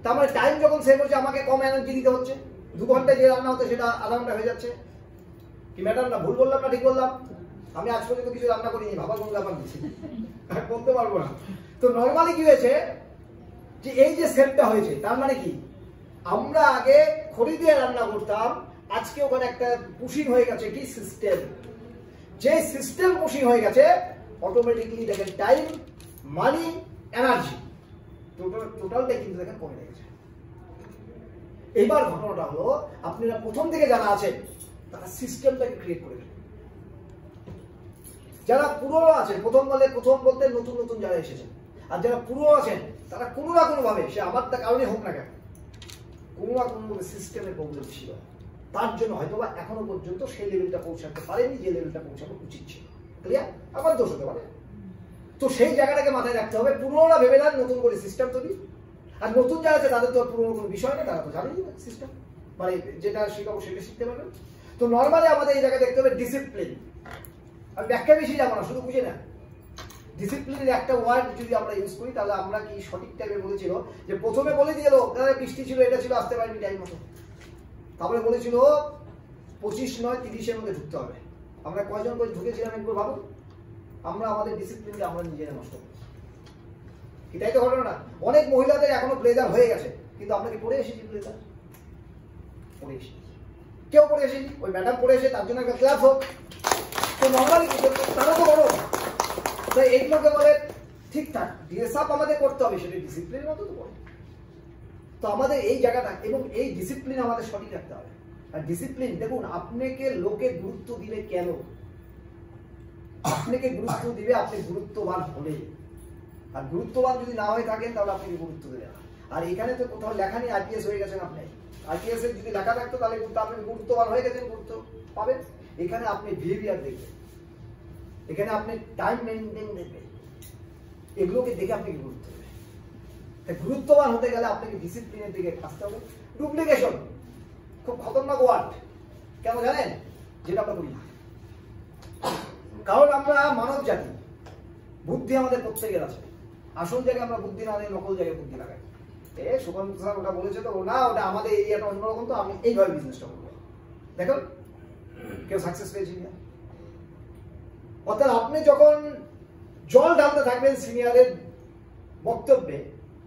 তার মানে টাইম যখন সেভ হচ্ছে, আমাকে কম এনার্জি দিতে হচ্ছে। 2 ঘন্টায় যে রান্না হতো সেটা আধা ঘন্টা হয়ে যাচ্ছে। কি ম্যাডাম না ভুল বললাম না ঠিক বললাম? আমি আজ পর্যন্ত কিছু রান্না করিনি, ভাবার কোনো ব্যাপার দিচ্ছি বলতে পারবো না। তো নর্মালি কি হয়েছে যে এই যে সেভটা হয়েছে, তার মানে কি আমরা আগে খড়ি দিয়ে রান্না করতাম, আজকে ওখানে একটা পুশিং হয়ে গেছে কি সিস্টেম। যে সিস্টেম পুশিং হয়ে গেছে, অটোমেটিক্যালি দেখেন টাইম, মানি, এনার্জি টোটালটাই কিন্তু দেখেন কমে গেছে। এইবার ঘটনাটা হলো, আপনারা প্রথম থেকে যারা আছেন তারা সিস্টেমটাকে ক্রিয়েট করে দেন। যারা পুরনো আছেন, প্রথম বলতে নতুন নতুন যারা এসেছেন, আর যারা পুরনো আছেন তারা কোনো না কোনো ভাবে, সে আমার কারণে হোক না কেন, কোনো না কোনো ভাবে সিস্টেমের প্রবলেম ছিল, তার জন্য হয়তো বা এখনো পর্যন্ত সেই লেভেলটা পৌঁছাতে পারেনি যে লেভেলটা পৌঁছানো উচিত ছিল। ক্লিয়ার? আবার দোষ হতে পারে। তো সেই জায়গাটাকে মাথায় রাখতে হবে। পুরোনোরা ভেবে নেন নতুন করে সিস্টেম তৈরি, আর নতুন যারা আছে তাদের তো পুরোনো কোনো বিষয় নেই, তারা তো জানেই সিস্টেম, মানে যেটা শিখাবো সেটা শিখতে পারবেন। তো নর্মালি আমাদের এই জায়গায় দেখতে হবে ডিসিপ্লিন। আমি ব্যাখ্যা বেশি যাবো না, শুধু বুঝে না। ডিসিপ্লিনের একটা ওয়ার্ড যদি আমরা ইউজ করি, তাহলে আমরা কি সঠিক টাইমে বলেছিল যে প্রথমে বলে দিল বৃষ্টি ছিল, এটা ছিল, আসতে পারিনি টাইম মতো। তারপরে বলেছিল 25 নয় 30-এর মধ্যে ঢুকতে হবে। আমরা কয়জন করে ঢুকেছিলাম একবার ভাবুন। আমরা আমাদের ডিসিপ্লিনকে আমরা নিজেরা নষ্ট করি, এটাই তো ঘটনা না? অনেক মহিলাদের এখনো ব্লেজার হয়ে গেছে, কিন্তু আমরা কি পরে এসেছি ব্লেজার? পরে এসেছি, কেউ পরে এসেছি, ওই ম্যাডাম পরে এসে তার জন্য একটা ক্লাস হোক। তো নর্মালি তারা তো বড়, তাই এইগুলোকে বলে ঠিকঠাক ড্রেস আপ আমাদের করতে হবে, সেটা ডিসিপ্লিনের মতো তো পড়ে। তো আমাদের এই জায়গাটা এবং এই ডিসিপ্লিন আমাদের সঠিক রাখতে হবে। আর ডিসিপ্লিন দেখুন, আপনাকে লোকে গুরুত্ব দিলে কেন? আপনাকে গুরুত্ব দিবে আপনি গুরুত্ববান হলে, আর গুরুত্ববান যদি না হয়ে থাকেন তাহলে আপনাকে গুরুত্ব দেবে না। আর এখানে তো কোথাও লেখা নেই আইপিএস হয়ে গেছেন আপনি। আইপিএস এর যদি লেখা থাকতো তাহলে আপনি গুরুত্ববান হয়ে গেছেন, গুরুত্ব পাবেন। এখানে আপনি বিহেভিয়ার দেখবেন, এখানে আপনি টাইম মেনটেন দেখবেন, এগুলোকে দেখে আপনাকে গুরুত্ব দেবে। তাই গুরুত্ববান হতে গেলে আপনাকে ডিসিপ্লিনের দিকে আসতে হবে। ডুপ্লিকেশন খুব খতরনাক ওয়ার্ড, কেন জানেন? যেটা আমরা করি না, কারণ আমরা মানব জাতি, বুদ্ধি আমাদের প্রত্যেকের আছে। আসল জায়গায় আমরা বুদ্ধি না দিয়ে নকল জায়গায় বুদ্ধি লাগাই। সুকান্ত স্যার ওটা বলেছে তো, না ওটা আমাদের এরিয়াটা অন্যরকম, তো আমি এইভাবে বিজনেসটা করবো। দেখুন কেউ সাকসেস পেয়েছি না। অর্থাৎ আপনি যখন জল ঢালতে থাকবেন সিনিয়রের বক্তব্যে,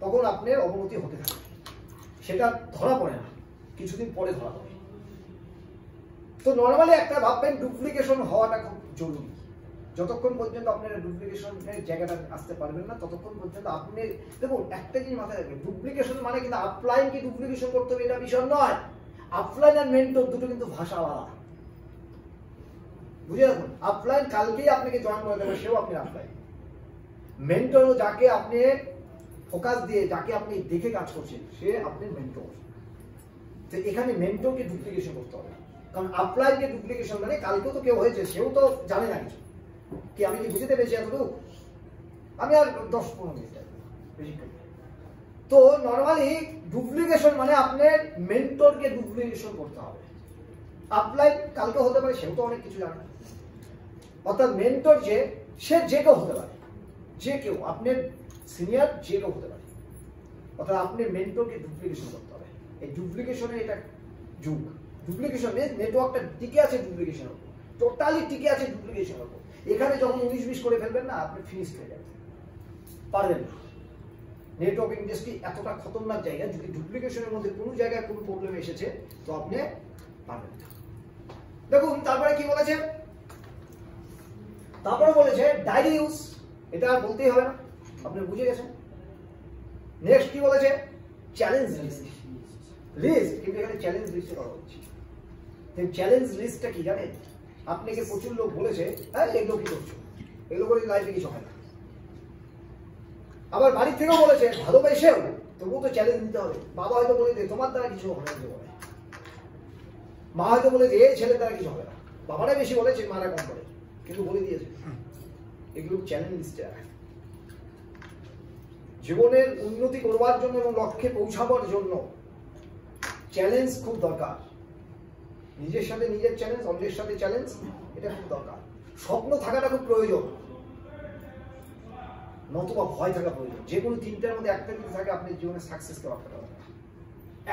তখন আপনার অবনতি হতে থাকবে। সেটা ধরা পড়ে না, কিছুদিন পরে ধরা পড়ে। তো নর্মালি একটা ভাববেন ডুপ্লিকেশন হওয়াটা খুব জরুরি। যতক্ষণ পর্যন্ত আপনার ডুপ্লিকেশনের জায়গাটা আসতে পারবেন না, ততক্ষণ পর্যন্ত আপনি দেখুন একটা জিনিস মাথায় রাখবেন, ডুপ্লিকেশন মানে কিন্তু আপলাইন কি ডুপ্লিকেশন করতে হবে এটা বিষয় নয়। আপলাইন আর মেন্টর দুটো কিন্তু ভাষা আলাদা, বুঝে রাখুন। আপলাইন কালকেই আপনাকে জয়েন করে দেবে, সেও আপনি আপলাইন। মেন্টর যাকে আপনি ফোকাস দিয়ে, যাকে আপনি দেখে কাজ করছেন, সে আপনার মেন্টর। তো এখানে মেন্টরকে ডুপ্লিকেশন করতে হবে, কারণ আপলাইনকে ডুপ্লিকেশন মানে কালকেও তো কেউ হয়েছে, সেও তো জানে না কিছু। কি আমি কি বুঝতে পেরেছি এতটুকু? আমি আর 10-15 মিনিট বেশি। তো নর্মালি ডুপ্লিকেশন মানে আপনার মেন্টরকে ডুপ্লিকেশন করতে হবে। আপলাইন কালকে হতে পারে, সেও তো অনেক কিছু জানে। অর্থাৎ মেন্টর সে যে কেউ হতে পারে, যে কেউ, আপনার সিনিয়র যে কেউ হতে পারে। অর্থাৎ আপনি মেন্টরকে ডুপ্লিকেশন করতে হবে। এই ডুপ্লিকেশনের এটা যুগ। ডুপ্লিকেশন নেটওয়ার্কটা টিকে আছে ডুপ্লিকেশনের উপর, টোটালি টিকে আছে ডুপ্লিকেশনের উপর। এখানে যখন 19-20 করে ফেলবেন না, আপনি ফিনিশ হয়ে যাবেন, পারবেন না। নেটওয়ার্ক ইন্ডাস্ট্রি এতটা খতরনাক জায়গা, যদি ডুপ্লিকেশনের মধ্যে কোনো জায়গায় কোনো প্রবলেম এসেছে তো আপনি পারবেন না। দেখুন তারপরে কি বলেছে, তারপরে বলেছে ডায়েরি ইউজ, এটা আর বলতেই হবে না, আপনি বুঝে গেছেন। নেক্সট কি বলেছে, চ্যালেঞ্জ লিস্ট, লিস্ট কিন্তু এখানে চ্যালেঞ্জ লিস্টে কথা হচ্ছে। চ্যালেঞ্জ লিস্টটা কি জানেন, আপনাকে প্রচুর লোক বলেছে হ্যাঁ এগুলো কি করছো, এগুলো করে লাইফে কিছু হয় না। আবার বাড়ির থেকেও বলেছে ভালোবেসেও তবুও তো চ্যালেঞ্জ নিতে হবে। বাবা হয়তো বলে যে তোমার দ্বারা কিছু হবে না, মা হয়তো বলে যে এই ছেলের দ্বারা কিছু হবে না, বাবারা বেশি বলেছে মারা কম বলে, কিন্তু বলে দিয়েছে। এগুলো চ্যালেঞ্জ লিস্টে রাখে। জীবনের উন্নতি করবার জন্য এবং লক্ষ্যে পৌঁছাবার জন্য চ্যালেঞ্জ খুব দরকার। নিজের সাথে নিজের চ্যালেঞ্জ, অন্যের সাথে চ্যালেঞ্জ, এটা খুব দরকার। স্বপ্ন থাকাটা খুব প্রয়োজন, নতুবা ভয় থাকা প্রয়োজন। যে কোনো তিনটার মধ্যে একটা যদি থাকে আপনি জীবনে সাকসেস করা পারবেন।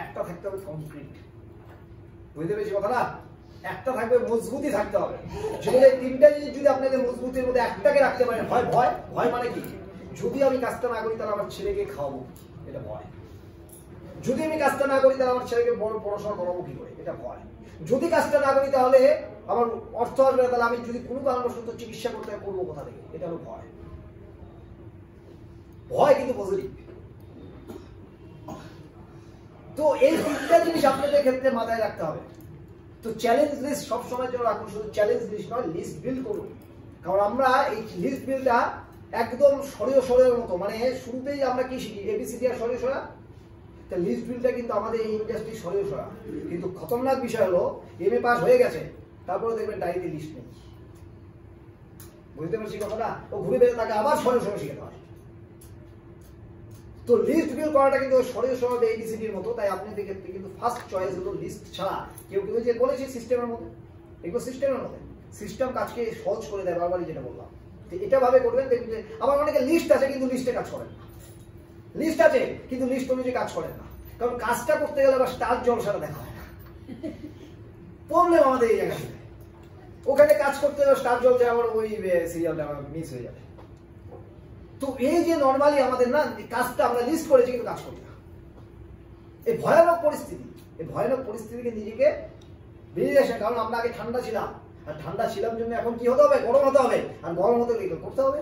একটা থাকতে হবে কংক্রিট, বুঝতে পেরেছি কথাটা? একটা থাকবে মজবুতি থাকতে হবে। জীবনে তিনটা জিনিস যদি আপনাদের মজবুতির মধ্যে একটাকে রাখতে পারেন, হয় ভয়, ভয় মানে কি, যদি আমি কাজটা না করি তাহলে আমার ছেলেকে খাওয়াবো, এটা ভয়। যদি আমি কাজটা না করি তাহলে আমার ছেলেকে বড় পড়াশোনা করাবো কি করে, এটা ভয়। যদি কাজটা না করি তাহলে আমার অর্থ আসবে না, তাহলে আমি যদি কোনো কারণবশত চিকিৎসা করতে করবো কোথা থেকে, এটা হলো ভয়। ভয় কিন্তু পজিটিভ। তো এই তিনটা জিনিস আপনাদের ক্ষেত্রে মাথায় রাখতে হবে। তো চ্যালেঞ্জ লিস্ট সবসময় জন্য রাখুন, শুধু চ্যালেঞ্জ লিস্ট নয়, লিস্ট বিল্ড করুন। কারণ আমরা এই লিস্ট বিল্ডটা একদম সরের মতো, মানে শুরুতেই আমরা কি শিখি এবিসিডি আর সরা, তা লিস্ট বিল্ডটা কিন্তু আমাদের এই ইন্ডাস্ট্রি সরা। কিন্তু খতরনাক বিষয় হলো এমএ পাস হয়ে গেছে, তারপরে দেখবেন ডায়েরিতে লিস্ট নেই। বুঝতে পারছি কথাটা? ও ঘুরে বেড়ে তাকে আবার সরে শিখতে হয়। তো লিস্ট বিল্ড করাটা কিন্তু সরাসরি এবিসিডির মতো। তাই আপনাদের ক্ষেত্রে কিন্তু ফার্স্ট চয়েস হলো লিস্ট ছাড়া। কেউ কেউ যে বলেছে সিস্টেমের মধ্যে, এগুলো সিস্টেমের মধ্যে, সিস্টেম কাজকে সহজ করে দেয়, বারবারই যেটা বললাম। তো এটা ভাবে করবেন, দেখবেন আবার অনেকে লিস্ট আছে কিন্তু লিস্টে কাজ করেন না, লিস্ট আছে কিন্তু লিস্ট অনুযায়ী কাজ করেন না। কারণ কাজটা করতে গেলে আবার স্টার জলসাটা দেখা হয় না, প্রবলেম আমাদের এই জায়গায়। ওখানে কাজ করতে গেলে স্টার জলসা আবার ওই সিরিয়ালটা আমার মিস হয়ে যাবে। তো এই যে নর্মালি আমাদের না কাজটা আমরা লিস্ট করেছি কিন্তু কাজ করি না, এই ভয়ানক পরিস্থিতি, এই ভয়ানক পরিস্থিতিকে নিজেকে বেরিয়ে আসে। কারণ আমরা আগে ঠান্ডা ছিলাম, আর ঠান্ডা ছিলাম জন্য এখন কি হতে হবে, গরম হতে হবে, আর গরম হতে গেলে করতে হবে।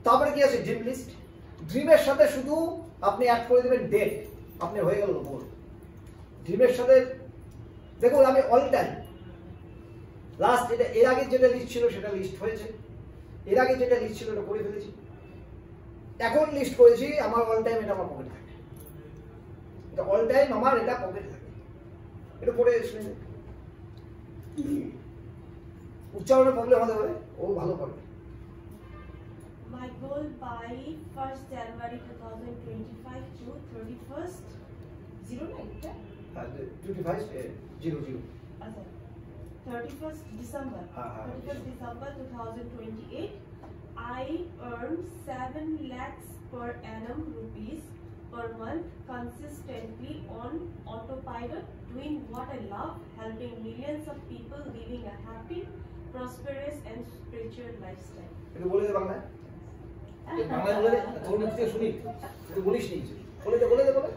তারপরে কি আছে, ড্রিম লিস্ট। ড্রিমের সাথে শুধু আপনি অ্যাড করে দেবেন ডেট, আপনি হয়ে গেল গোল। ড্রিমের সাথে দেখুন আমি অল টাইম লাস্ট এটা এর আগে যেটা লিস্ট ছিল সেটা লিস্ট হয়েছে, এর আগে যেটা লিস্ট ছিল এটা করে ফেলেছি, এখন লিস্ট করেছি। আমার অল টাইম এটা আমার পকেটে থাকে, এটা অল টাইম আমার এটা পকেটে থাকে। এটা পড়ে শুনে উচ্চারণের প্রবলেম হতে পারে, ও ভালো করবে। My goal by 1st January 2025 to 31st 31st December 2028 I earn 7 lakhs per annum rupees per month consistently on autopilot, doing what I love, helping millions of people living a happy, prosperous and spiritual lifestyle. এটা বলে দে বাংলায়, বাংলায় বলে দে, তোর মুখ থেকে শুনি, তুই বলিস নি, বলে দে বলে দে বলে।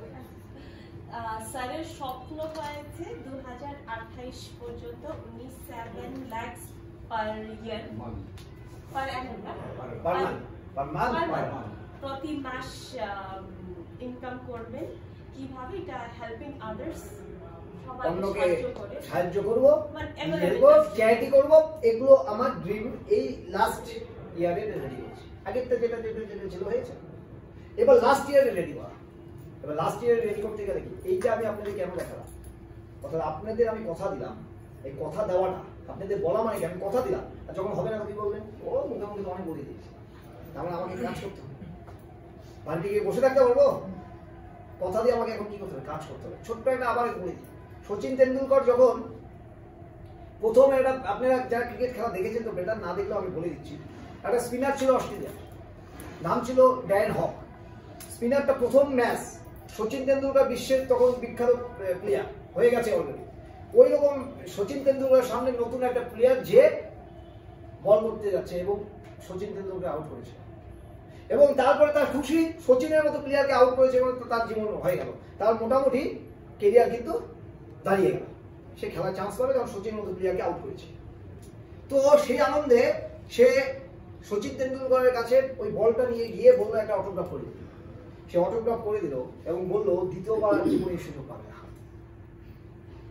স্যারের স্বপ্ন হয়েছে 2028 পর্যন্ত উনি 7 lakhs per year per annum প্রতি মাস ইনকাম করবেন। কিভাবে এটা হেল্পিং আদার্স, অন্যকে সাহায্য করবো, চ্যারিটি করবো, এগুলো আমার ড্রিম। এই লাস্ট ইয়ারে রেডি হয়েছে, আগেরটা যেটা যেটা ছিল হয়েছে, এবার লাস্ট ইয়ারে রেডি করা। এবার লাস্ট ইয়ারে রেডি করতে গেলে কি, এইটা আমি আপনাদের কেন দেখালাম, অর্থাৎ আপনাদের আমি কথা দিলাম, এই কথা দেওয়াটা আপনাদের বলা মানে কি, আমি কথা দিলাম, আর যখন হবে না কি বলবেন, ও মুখে মুখে অনেক বলে দিয়েছি, তার মানে আমাকে কাজ করতে হবে। বাড়িতে গিয়ে বসে থাকতে পারবো, কথা দিয়ে আমাকে এখন কি করতে হবে, কাজ করতে হবে। ছোট্ট একটা আবার বলে দিই, সচিন তেন্ডুলকর যখন প্রথম একটা, আপনারা যারা ক্রিকেট খেলা দেখেছেন তো বেটার, না দেখলেও আমি বলে দিচ্ছি, একটা স্পিনার ছিল অস্ট্রেলিয়া, নাম ছিল ড্যান হক। স্পিনারটা প্রথম ম্যাচ, সচিন তেন্ডুলকর বিশ্বের তখন বিখ্যাত প্লেয়ার হয়ে গেছে অলরেডি, ওই রকম সচিন তেন্ডুলকরের সামনে নতুন একটা প্লেয়ার যে বল করতে যাচ্ছে এবং সচিন তেন্ডুলকর আউট করেছে। এবং তারপরে তার খুশি, সচিনের মতো প্লেয়ারকে আউট করেছে এবং তার জীবন হয়ে গেল, তার মোটামুটি কেরিয়ার কিন্তু দাঁড়িয়ে গেল, সে খেলার চান্স পাবে কারণ সচিনের মতো প্লেয়ারকে আউট করেছে। তো সেই আনন্দে সে সচিন তেন্ডুলকরের কাছে ওই বলটা নিয়ে গিয়ে বললো একটা অটোগ্রাফ করে দিল। সে অটোগ্রাফ করে দিল এবং বললো দ্বিতীয়বার জীবনে সুযোগ পাবে না।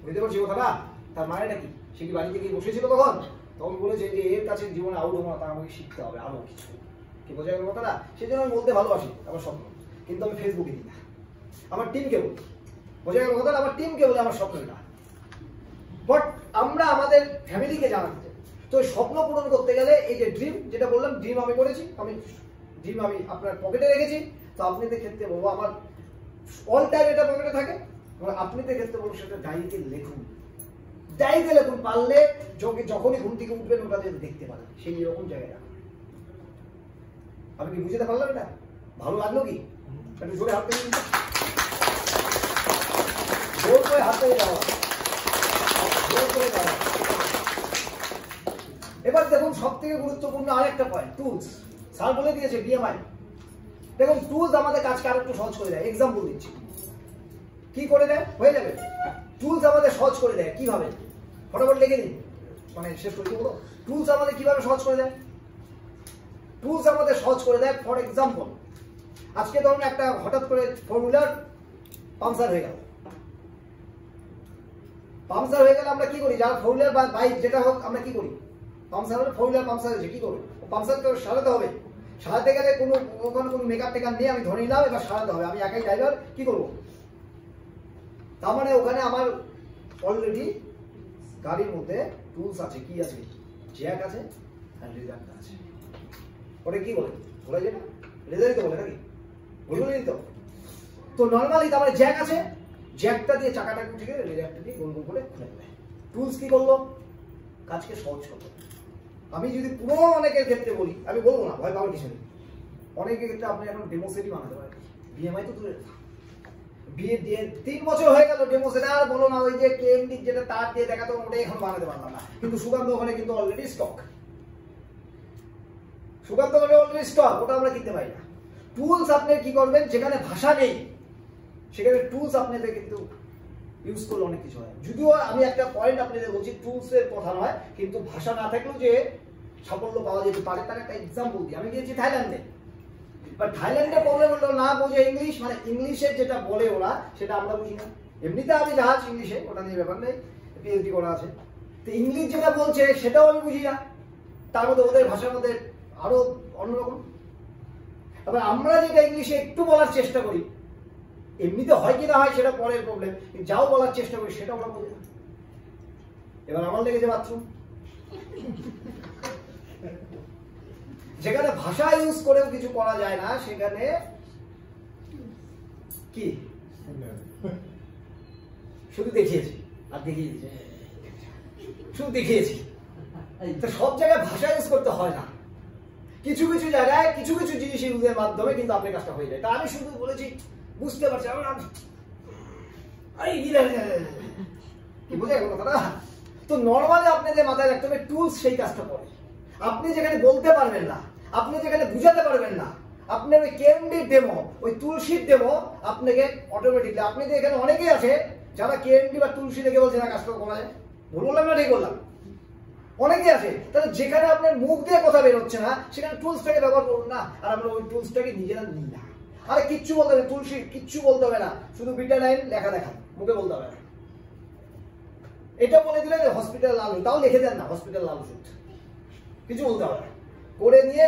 বুঝতে পারছি কথাটা? তার মানেটা কি? সে কি বাড়িতে গিয়ে বসেছিল তখন বলেছে যে এর কাছে জীবনে আউট হবো না, তা আমাকে শিখতে হবে আরো কিছু। কি বোঝা গেল কথাটা? সেই জন্য আমি বলতে ভালোবাসি আমার স্বপ্ন, কিন্তু আমি ফেসবুকে দিই না, আমার টিমকে বলি। বোঝা গেল কথাটা? আমার টিমকে বলে আমার স্বপ্নটা। বাট আমরা আমাদের ফ্যামিলিকে জানাতে চাই। তো স্বপ্ন পূরণ করতে গেলে এই যে ড্রিম, যেটা বললাম ড্রিম আমি করেছি, ড্রিম আমি আপনার পকেটে রেখেছি। তো আপনাদের ক্ষেত্রে বলবো আমার অল টাইম এটা পকেটে থাকে, আপনাদের ক্ষেত্রে বলবো সেটা ডায়েরিতে লিখুন। ডায়েরিতে লিখুন, পারলে যখনই ঘুম থেকে উঠবেন ওটা দেখতে পারেন, সেই এরকম জায়গায় রাখুন। আমি কি বুঝতে পারলাম এটা? ভালো লাগলো কি? একটু জোরে হাত দিয়ে জোর করে হাত দিয়ে যাওয়া, জোর করে যাওয়া। এবার দেখুন সব থেকে গুরুত্বপূর্ণ আরেকটা পয়েন্ট, টুলস। স্যার বলে দিয়েছে বিএমআই। দেখুন টুলস আমাদের কাজকে আর একটু সহজ করে দেয়। এক্সাম্পল দিচ্ছি, কি করে দেয়? হয়ে যাবে। টুলস আমাদের সহজ করে দেয় কিভাবে? ফটাফট লিখে দিন, মানে শেষ করে দেবো। টুলস আমাদের কিভাবে সহজ করে দেয়? টুলস আমাদের সহজ করে দেয়। ফর এক্সাম্পল, আজকে ধরুন একটা হঠাৎ করে ফোর হুইলার পাংচার হয়ে গেল। পাংচার হয়ে গেলে আমরা কি করি? যারা ফোর হুইলার বা বাইক যেটা হোক, আমরা কি করি? পাংচার হলে ফোর হুইলার পাংচার হয়েছে, কি করবো? পাংচার তো সারাতে হবে। সারাতে গেলে কোনো মেকআপ টেকআপ নিয়ে আমি ধরে নিলাম, এবার সারাতে হবে। আমি একাই ড্রাইভার, কি করবো? তার মানে ওখানে আমার অলরেডি গাড়ির মধ্যে টুলস আছে। কি আছে? জ্যাক আছে আর রেজার আছে। ওটা কি বলে? বলে যেটা রেজারই তো বলে নাকি? বলবেন তো? তো নর্মালি তার মানে জ্যাক আছে, জ্যাকটা দিয়ে চাকাটা উঠে রেজারটা দিয়ে গোল গোল করে খুলে দেবে। টুলস কি করলো? কাজকে সহজ করলো। আমি যদি পুরো অনেকের ক্ষেত্রে বলি, আমি বলবো না, ভয় পাওয়ার কিছু নেই। অনেকের ক্ষেত্রে আপনি এখন ডেমো সেটই বানাতে পারেন। বিএমআই তো দূরে, বিয়ে দিয়ে 3 বছর হয়ে গেল ডেমো সেট, আর বলো না ওই যে কেএমডি যেটা তার দিয়ে দেখাতো ওটাই এখন বানাতে পারলাম না। কিন্তু সুকান্ত ওখানে কিন্তু অলরেডি স্টক, সুকান্ত ওখানে অলরেডি স্টক, ওটা আমরা কিনতে পারি না। টুলস আপনি কি করবেন? যেখানে ভাষা নেই সেখানে টুলস আপনাদের কিন্তু ইউজ করলে অনেক কিছু হয়। যদিও আমি একটা পয়েন্ট আপনাদের বলছি, টুলসের কথা নয়, কিন্তু ভাষা না থাকলেও যে সাফল্য পাওয়া যেতে পারে তার একটা এক্সাম্পল দিই। আমি গিয়েছি থাইল্যান্ডে, বাট থাইল্যান্ডে প্রবলেম হলো না বোঝে ইংলিশ, মানে ইংলিশের যেটা বলে ওরা সেটা আমরা বুঝি না। এমনিতে আমি জাহাজ ইংলিশে, ওটা নিয়ে ব্যাপার নেই, পিএইচডি করা আছে। তো ইংলিশ যেটা বলছে সেটাও আমি বুঝি না, তার মধ্যে ওদের ভাষার মধ্যে আরো অন্যরকম। এবার আমরা যেটা ইংলিশে একটু বলার চেষ্টা করি, এমনিতে হয় কি না হয় সেটা পরের প্রবলেম, যাও বলার চেষ্টা করি সেটা ওরা বোঝে না। এবার আমার লেগেছে বাথরুম, যেখানে ভাষা ইউজ করেও কিছু করা যায় না, সেখানে কি শুধু দেখিয়েছি আর দেখিয়েছি, শুধু দেখিয়েছি। তো সব জায়গায় ভাষা ইউজ করতে হয় না, কিছু কিছু জায়গায় কিছু কিছু জিনিস ইউজের মাধ্যমে কিন্তু আপনার কাজটা হয়ে যায়। তা আমি শুধু বলেছি বুঝতে পারছি, কি বোঝা গেল কথাটা? তো নর্মালি আপনাদের মাথায় রাখতে হবে টুলস সেই কাজটা করে। আপনি যেখানে বলতে পারবেন না, আপনি যেখানে বুঝাতে পারবেন না, আপনার ওই কেএমডির ডেমো, ওই তুলসীর ডেমো আপনাকে অটোমেটিকলি, আপনি যে এখানে অনেকেই আছে যারা কেএমডি বা তুলসী দেখে বলছে না কাজটা করা যায়, ভুল বললাম না ঠিক বললাম? অনেকেই আছে। তাহলে যেখানে আপনার মুখ দিয়ে কথা বেরোচ্ছে না সেখানে টুলসটাকে ব্যবহার করুন না, আর আমরা ওই টুলসটাকে নিজেরা নিই না। আরে কিচ্ছু বলতে হবে, তুলসী কিচ্ছু বলতে হবে না, শুধু বিটা লাইন লেখা দেখা, মুখে বলতে হবে না। এটা বলে দিলে হসপিটাল লাল, তাও লিখে দেন না হসপিটাল লাল ওষুধ, কিছু বলতে হবে না, করে নিয়ে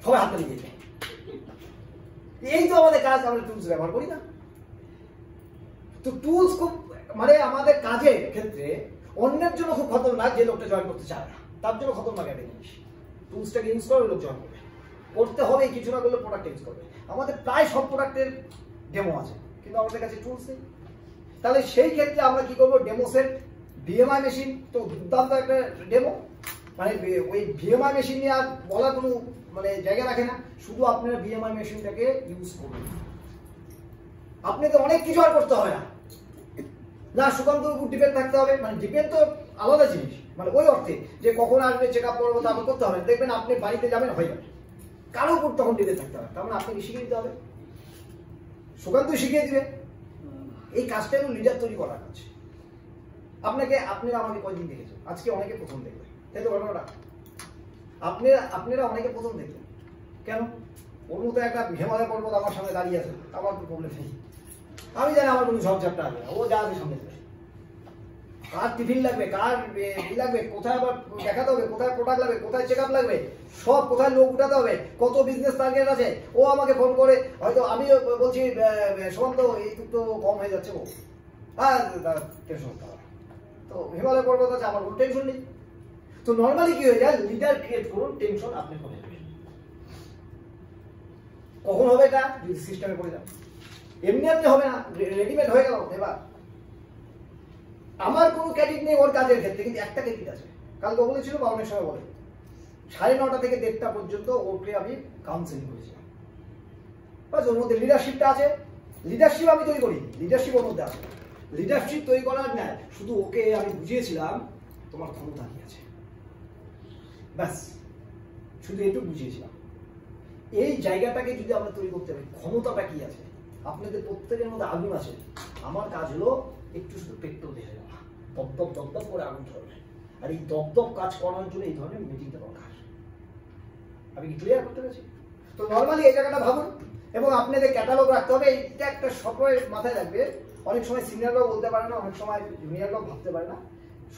সবাই হাত তালি দিয়ে, এই তো আমাদের কাজ। আমরা টুলস ব্যবহার করি না। তো টুলস খুব মানে আমাদের কাজের ক্ষেত্রে অন্যের জন্য খুব খতরনাক, যে লোকটা জয়েন করতে চায় না তার জন্য খতরনাক একটা জিনিস। টুলসটাকে ইউজ করে লোক জয়েন করবে, করতে হবে, কিছু না করলে প্রোডাক্ট ইউজ করবে। আমাদের প্রায় সব প্রোডাক্টের ডেমো আছে, কিন্তু আমাদের কাছে টুলস নেই। তাহলে সেই ক্ষেত্রে আমরা কি করবো? ডেমো সেট, ভিএমআই মেশিন তো দুর্দান্ত একটা ডেমো, মানে ওই ভিএমআই মেশিন নিয়ে আর বলার কোনো মানে জায়গা রাখে না। শুধু আপনারা ভিএমআই মেশিনটাকে ইউজ করবেন, আপনাকে অনেক কিছু আর করতে হবে না। না সুকান্তর উপর ডিপেন্ড থাকতে হবে, মানে ডিপেন্ড তো আলাদা জিনিস, মানে ওই অর্থে যে কখন আসবে চেক আপ করবো তারপর করতে হবে, দেখবেন আপনি বাড়িতে যাবেন হয়ে যাবে, কারোর উপর তখন ডিপেন্ড থাকতে হবে। তার মানে আপনাকে শিখিয়ে দিতে হবে, সুকান্ত শিখিয়ে দিবে। এই কাজটা হলো লিডার তৈরি করার কাজ। আপনারা আমাকে কয়দিন দেখেছেন, আজকে অনেকে প্রথম দেখবেন, তাই তো ঘটনাটা? আপনারা অনেকে প্রথম দেখলেন কেন? ওর মতো একটা হিমালয় পর্বত আমার সামনে দাঁড়িয়ে আছে, আমার তো প্রবলেম নেই, আমি জানি আমার কোনো ঝড়ঝাপটা আসবে, ও যা আছে সামনে যাবে। কার টিফিন লাগবে, কার কি লাগবে, কোথায় আবার দেখাতে হবে, কোথায় প্রোডাক্ট লাগবে, কোথায় চেক আপ লাগবে, সব কোথায় লোক উঠাতে হবে, কত বিজনেস টার্গেট আছে, ও আমাকে ফোন করে, হয়তো আমি বলছি সুমন্ত এইটুকু তো কম হয়ে যাচ্ছে, ও টেনশন করতে হবে, তো হিমালয় পর্বত আছে, আমার কোনো টেনশন নেই। তো নর্মালি কি হয়ে যায়, লিডার ক্রিয়েট করুন, টেনশন আপনি করে যাবেন। কখন হবে এটা? যদি সিস্টেমে করে যান, এমনি এমনি হবে না, রেডিমেড হয়ে গেল। এবার আমার কোনো ক্রেডিট নেই ওর কাজের ক্ষেত্রে, কিন্তু একটা ক্রেডিট আছে। কালকে বলেছিল বা অনেক সময় বলে 9:30 থেকে 1:30 পর্যন্ত ওকে আমি কাউন্সেলিং করেছিলাম, বাস ওর মধ্যে লিডারশিপটা আছে। লিডারশিপ আমি তৈরি করি, লিডারশিপ ওর মধ্যে আছে। লিডারশিপ তৈরি করার নাই, শুধু ওকে আমি বুঝিয়েছিলাম তোমার ক্ষমতা কি আছে, ব্যাস শুধু এটুকু বুঝিয়েছিলাম। এই জায়গাটাকে যদি আমরা তৈরি করতে পারি, ক্ষমতাটা কি আছে, আপনাদের প্রত্যেকের মধ্যে আগুন আছে, আমার কাজ হলো একটু শুধু পেট্রোল দেখে যাওয়া, দপদপ দপদপ করে আগুন ধরবে। আর এই দপদপ কাজ করার জন্য এই ধরনের মিটিংটা দরকার। আমি কি ক্লিয়ার করতে পেরেছি? তো নর্মালি এই জায়গাটা ভাবুন, এবং আপনাদের ক্যাটালগ রাখতে হবে। এইটা একটা সবাই মাথায় রাখবে। অনেক সময় সিনিয়ররাও বলতে পারে না, অনেক সময় জুনিয়ররাও ভাবতে পারে না।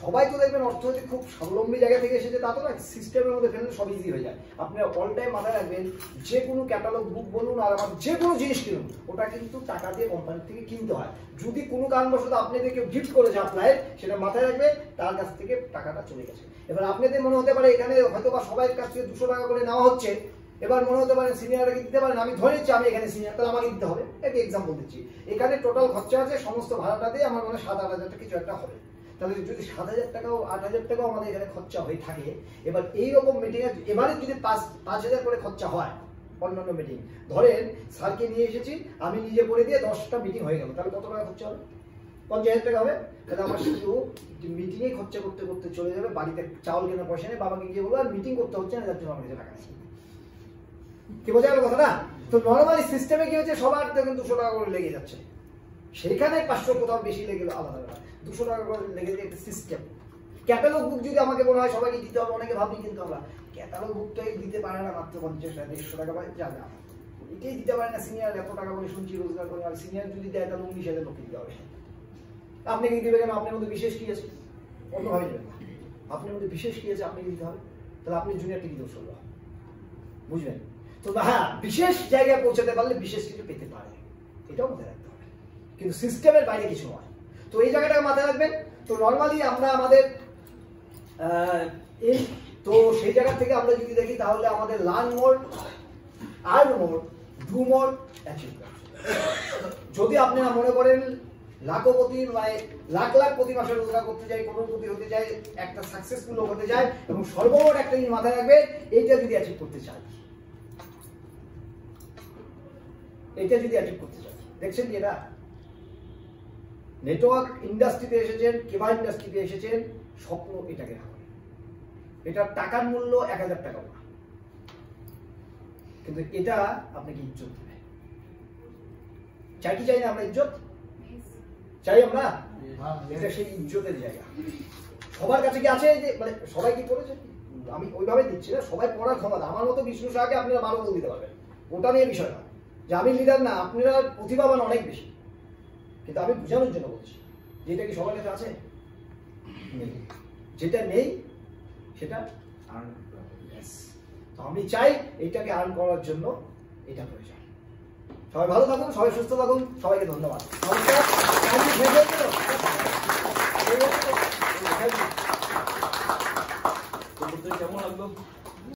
সবাই তো দেখবেন অর্থনৈতিক খুব স্বাবলম্বী জায়গা থেকে এসেছে, তা তো না, সিস্টেমের মধ্যে ফেললে সব ইজি হয়ে যায়। আপনি অল টাইম মাথায় রাখবেন, যে কোনো ক্যাটালগ বুক বলুন আর আমার যে কোনো জিনিস কিনুন, ওটা কিন্তু টাকা দিয়ে কোম্পানি থেকে কিনতে হয়। যদি কোনো কারণবশত আপনাদের কেউ গিফট করেছে আপনার, সেটা মাথায় রাখবে, তার কাছ থেকে টাকাটা চলে গেছে। এবার আপনাদের মনে হতে পারে এখানে হয়তো বা সবার কাছ থেকে 200 টাকা করে নেওয়া হচ্ছে, এবার মনে হতে পারে সিনিয়রকে দিতে পারেন, আমি ধরে নিচ্ছি আমি এখানে সিনিয়র, তাহলে আমাকে দিতে হবে। একটা এক্সাম্পল দিচ্ছি, এখানে টোটাল খরচা আছে সমস্ত ভাড়াটা দিয়ে আমার মনে হয় 7-8 হাজার কিছু একটা হবে। তাহলে যদি 7,000 টাকাও 8,000 টাকাও আমাদের এখানে খরচা হয়ে থাকে, এবার এইরকম মিটিংয়ে এবারে যদি 5,000 করে খরচা হয়, অন্যান্য মিটিং ধরেন স্যারকে নিয়ে এসেছি, আমি নিজে করে দিয়ে 10টা মিটিং হয়ে গেল, তাহলে কত টাকা খরচা হবে? 50,000 টাকা হবে। তাহলে আমার শুধু মিটিংয়ে খরচা করতে করতে চলে যাবে, বাড়িতে চাউল কেনার পয়সা নেই, বাবাকে গিয়ে বলবো আর মিটিং করতে হচ্ছে না, যার জন্য আমার কাছে টাকা নেই। কি বোঝা গেল কথাটা? তো নর্মালি সিস্টেমে কি হচ্ছে, সবার দেখুন 200 টাকা করে লেগে যাচ্ছে, সেখানে 500 কোথাও বেশি লেগে আলাদা আলাদা 200 টাকা করে লেগে যায় একটা সিস্টেম। ক্যাটালগ বুক যদি আমাকে বলা হয় সবাইকে দিতে হবে, অনেকে ভাবি, কিন্তু আমরা ক্যাটালগ বুকটাই দিতে পারে না, মাত্র 50-150 টাকা পাই, যাবে আমার এটাই দিতে পারে না। সিনিয়র এত টাকা করে শুনছি রোজগার করে, আর সিনিয়র যদি দেয় তাহলে 19,000 লোক দিতে হবে। আপনি কি দিবে কেন? আপনার মধ্যে বিশেষ কি আছে? অন্যভাবে দেবেন না, আপনার মধ্যে বিশেষ কি আছে আপনি দিতে হবে, তাহলে আপনি জুনিয়রকে কি দোষ হলো, বুঝবেন তো? হ্যাঁ, বিশেষ জায়গায় পৌঁছাতে পারলে বিশেষ কিছু পেতে পারে, এটাও মাথায় রাখতে হবে, কিন্তু সিস্টেমের বাইরে কিছু নয়। তো এই জায়গাটা মাথায় রাখবেন। তো নর্মালি আমরা আমাদের এই তো সেই জায়গা থেকে আমরা যদি দেখি, তাহলে আমাদের learn more, earn more, do more, achieve more. যদি আপনারা মনে করেন লাখপতি, মানে লাখ লাখ প্রতি মাসে রোজগার করতে চাই, কোটিপতি হতে চাই, একটা সাকসেসফুল হতে চাই, এবং সর্বমোট একটা জিনিস মাথায় রাখবে, এইটা যদি অ্যাচিভ করতে চাই, এটা যদি অ্যাচিভ করতে চাই, দেখছেন কি এটা নেটওয়ার্ক ইন্ডাস্ট্রিতে এসেছেন, কেবা ইন্ডাস্ট্রিতে এসেছেন, স্বপ্ন এটাকে রাখুন। এটার টাকার মূল্য 1,000 টাকা না, কিন্তু এটা আপনাকে ইজ্জত দেবে। চাই কি চাই না আমরা ইজ্জত? চাই আমরা। এটা সেই ইজ্জতের জায়গা। সবার কাছে কি আছে যে, মানে সবাই কি করেছে, আমি ওইভাবে দিচ্ছি না, সবাই পড়ার ক্ষমতা। আমার মতো বিষ্ণু সাহাকে আপনারা 12 বল দিতে পারবেন, ওটা নিয়ে বিষয় না যে আমি লিডার না, আপনারা প্রতিভাবান অনেক বেশি, কিন্তু আমি বোঝানোর জন্য বলছি, যেটা কি সবার কাছে আছে? নেই। যেটা নেই সেটা আর্ন করতে হবে। তো আমি চাই এইটাকে আর্ন করার জন্য এটা প্রয়োজন। সবাই ভালো থাকুন, সবাই সুস্থ থাকুন, সবাইকে ধন্যবাদ। কেমন লাগলো?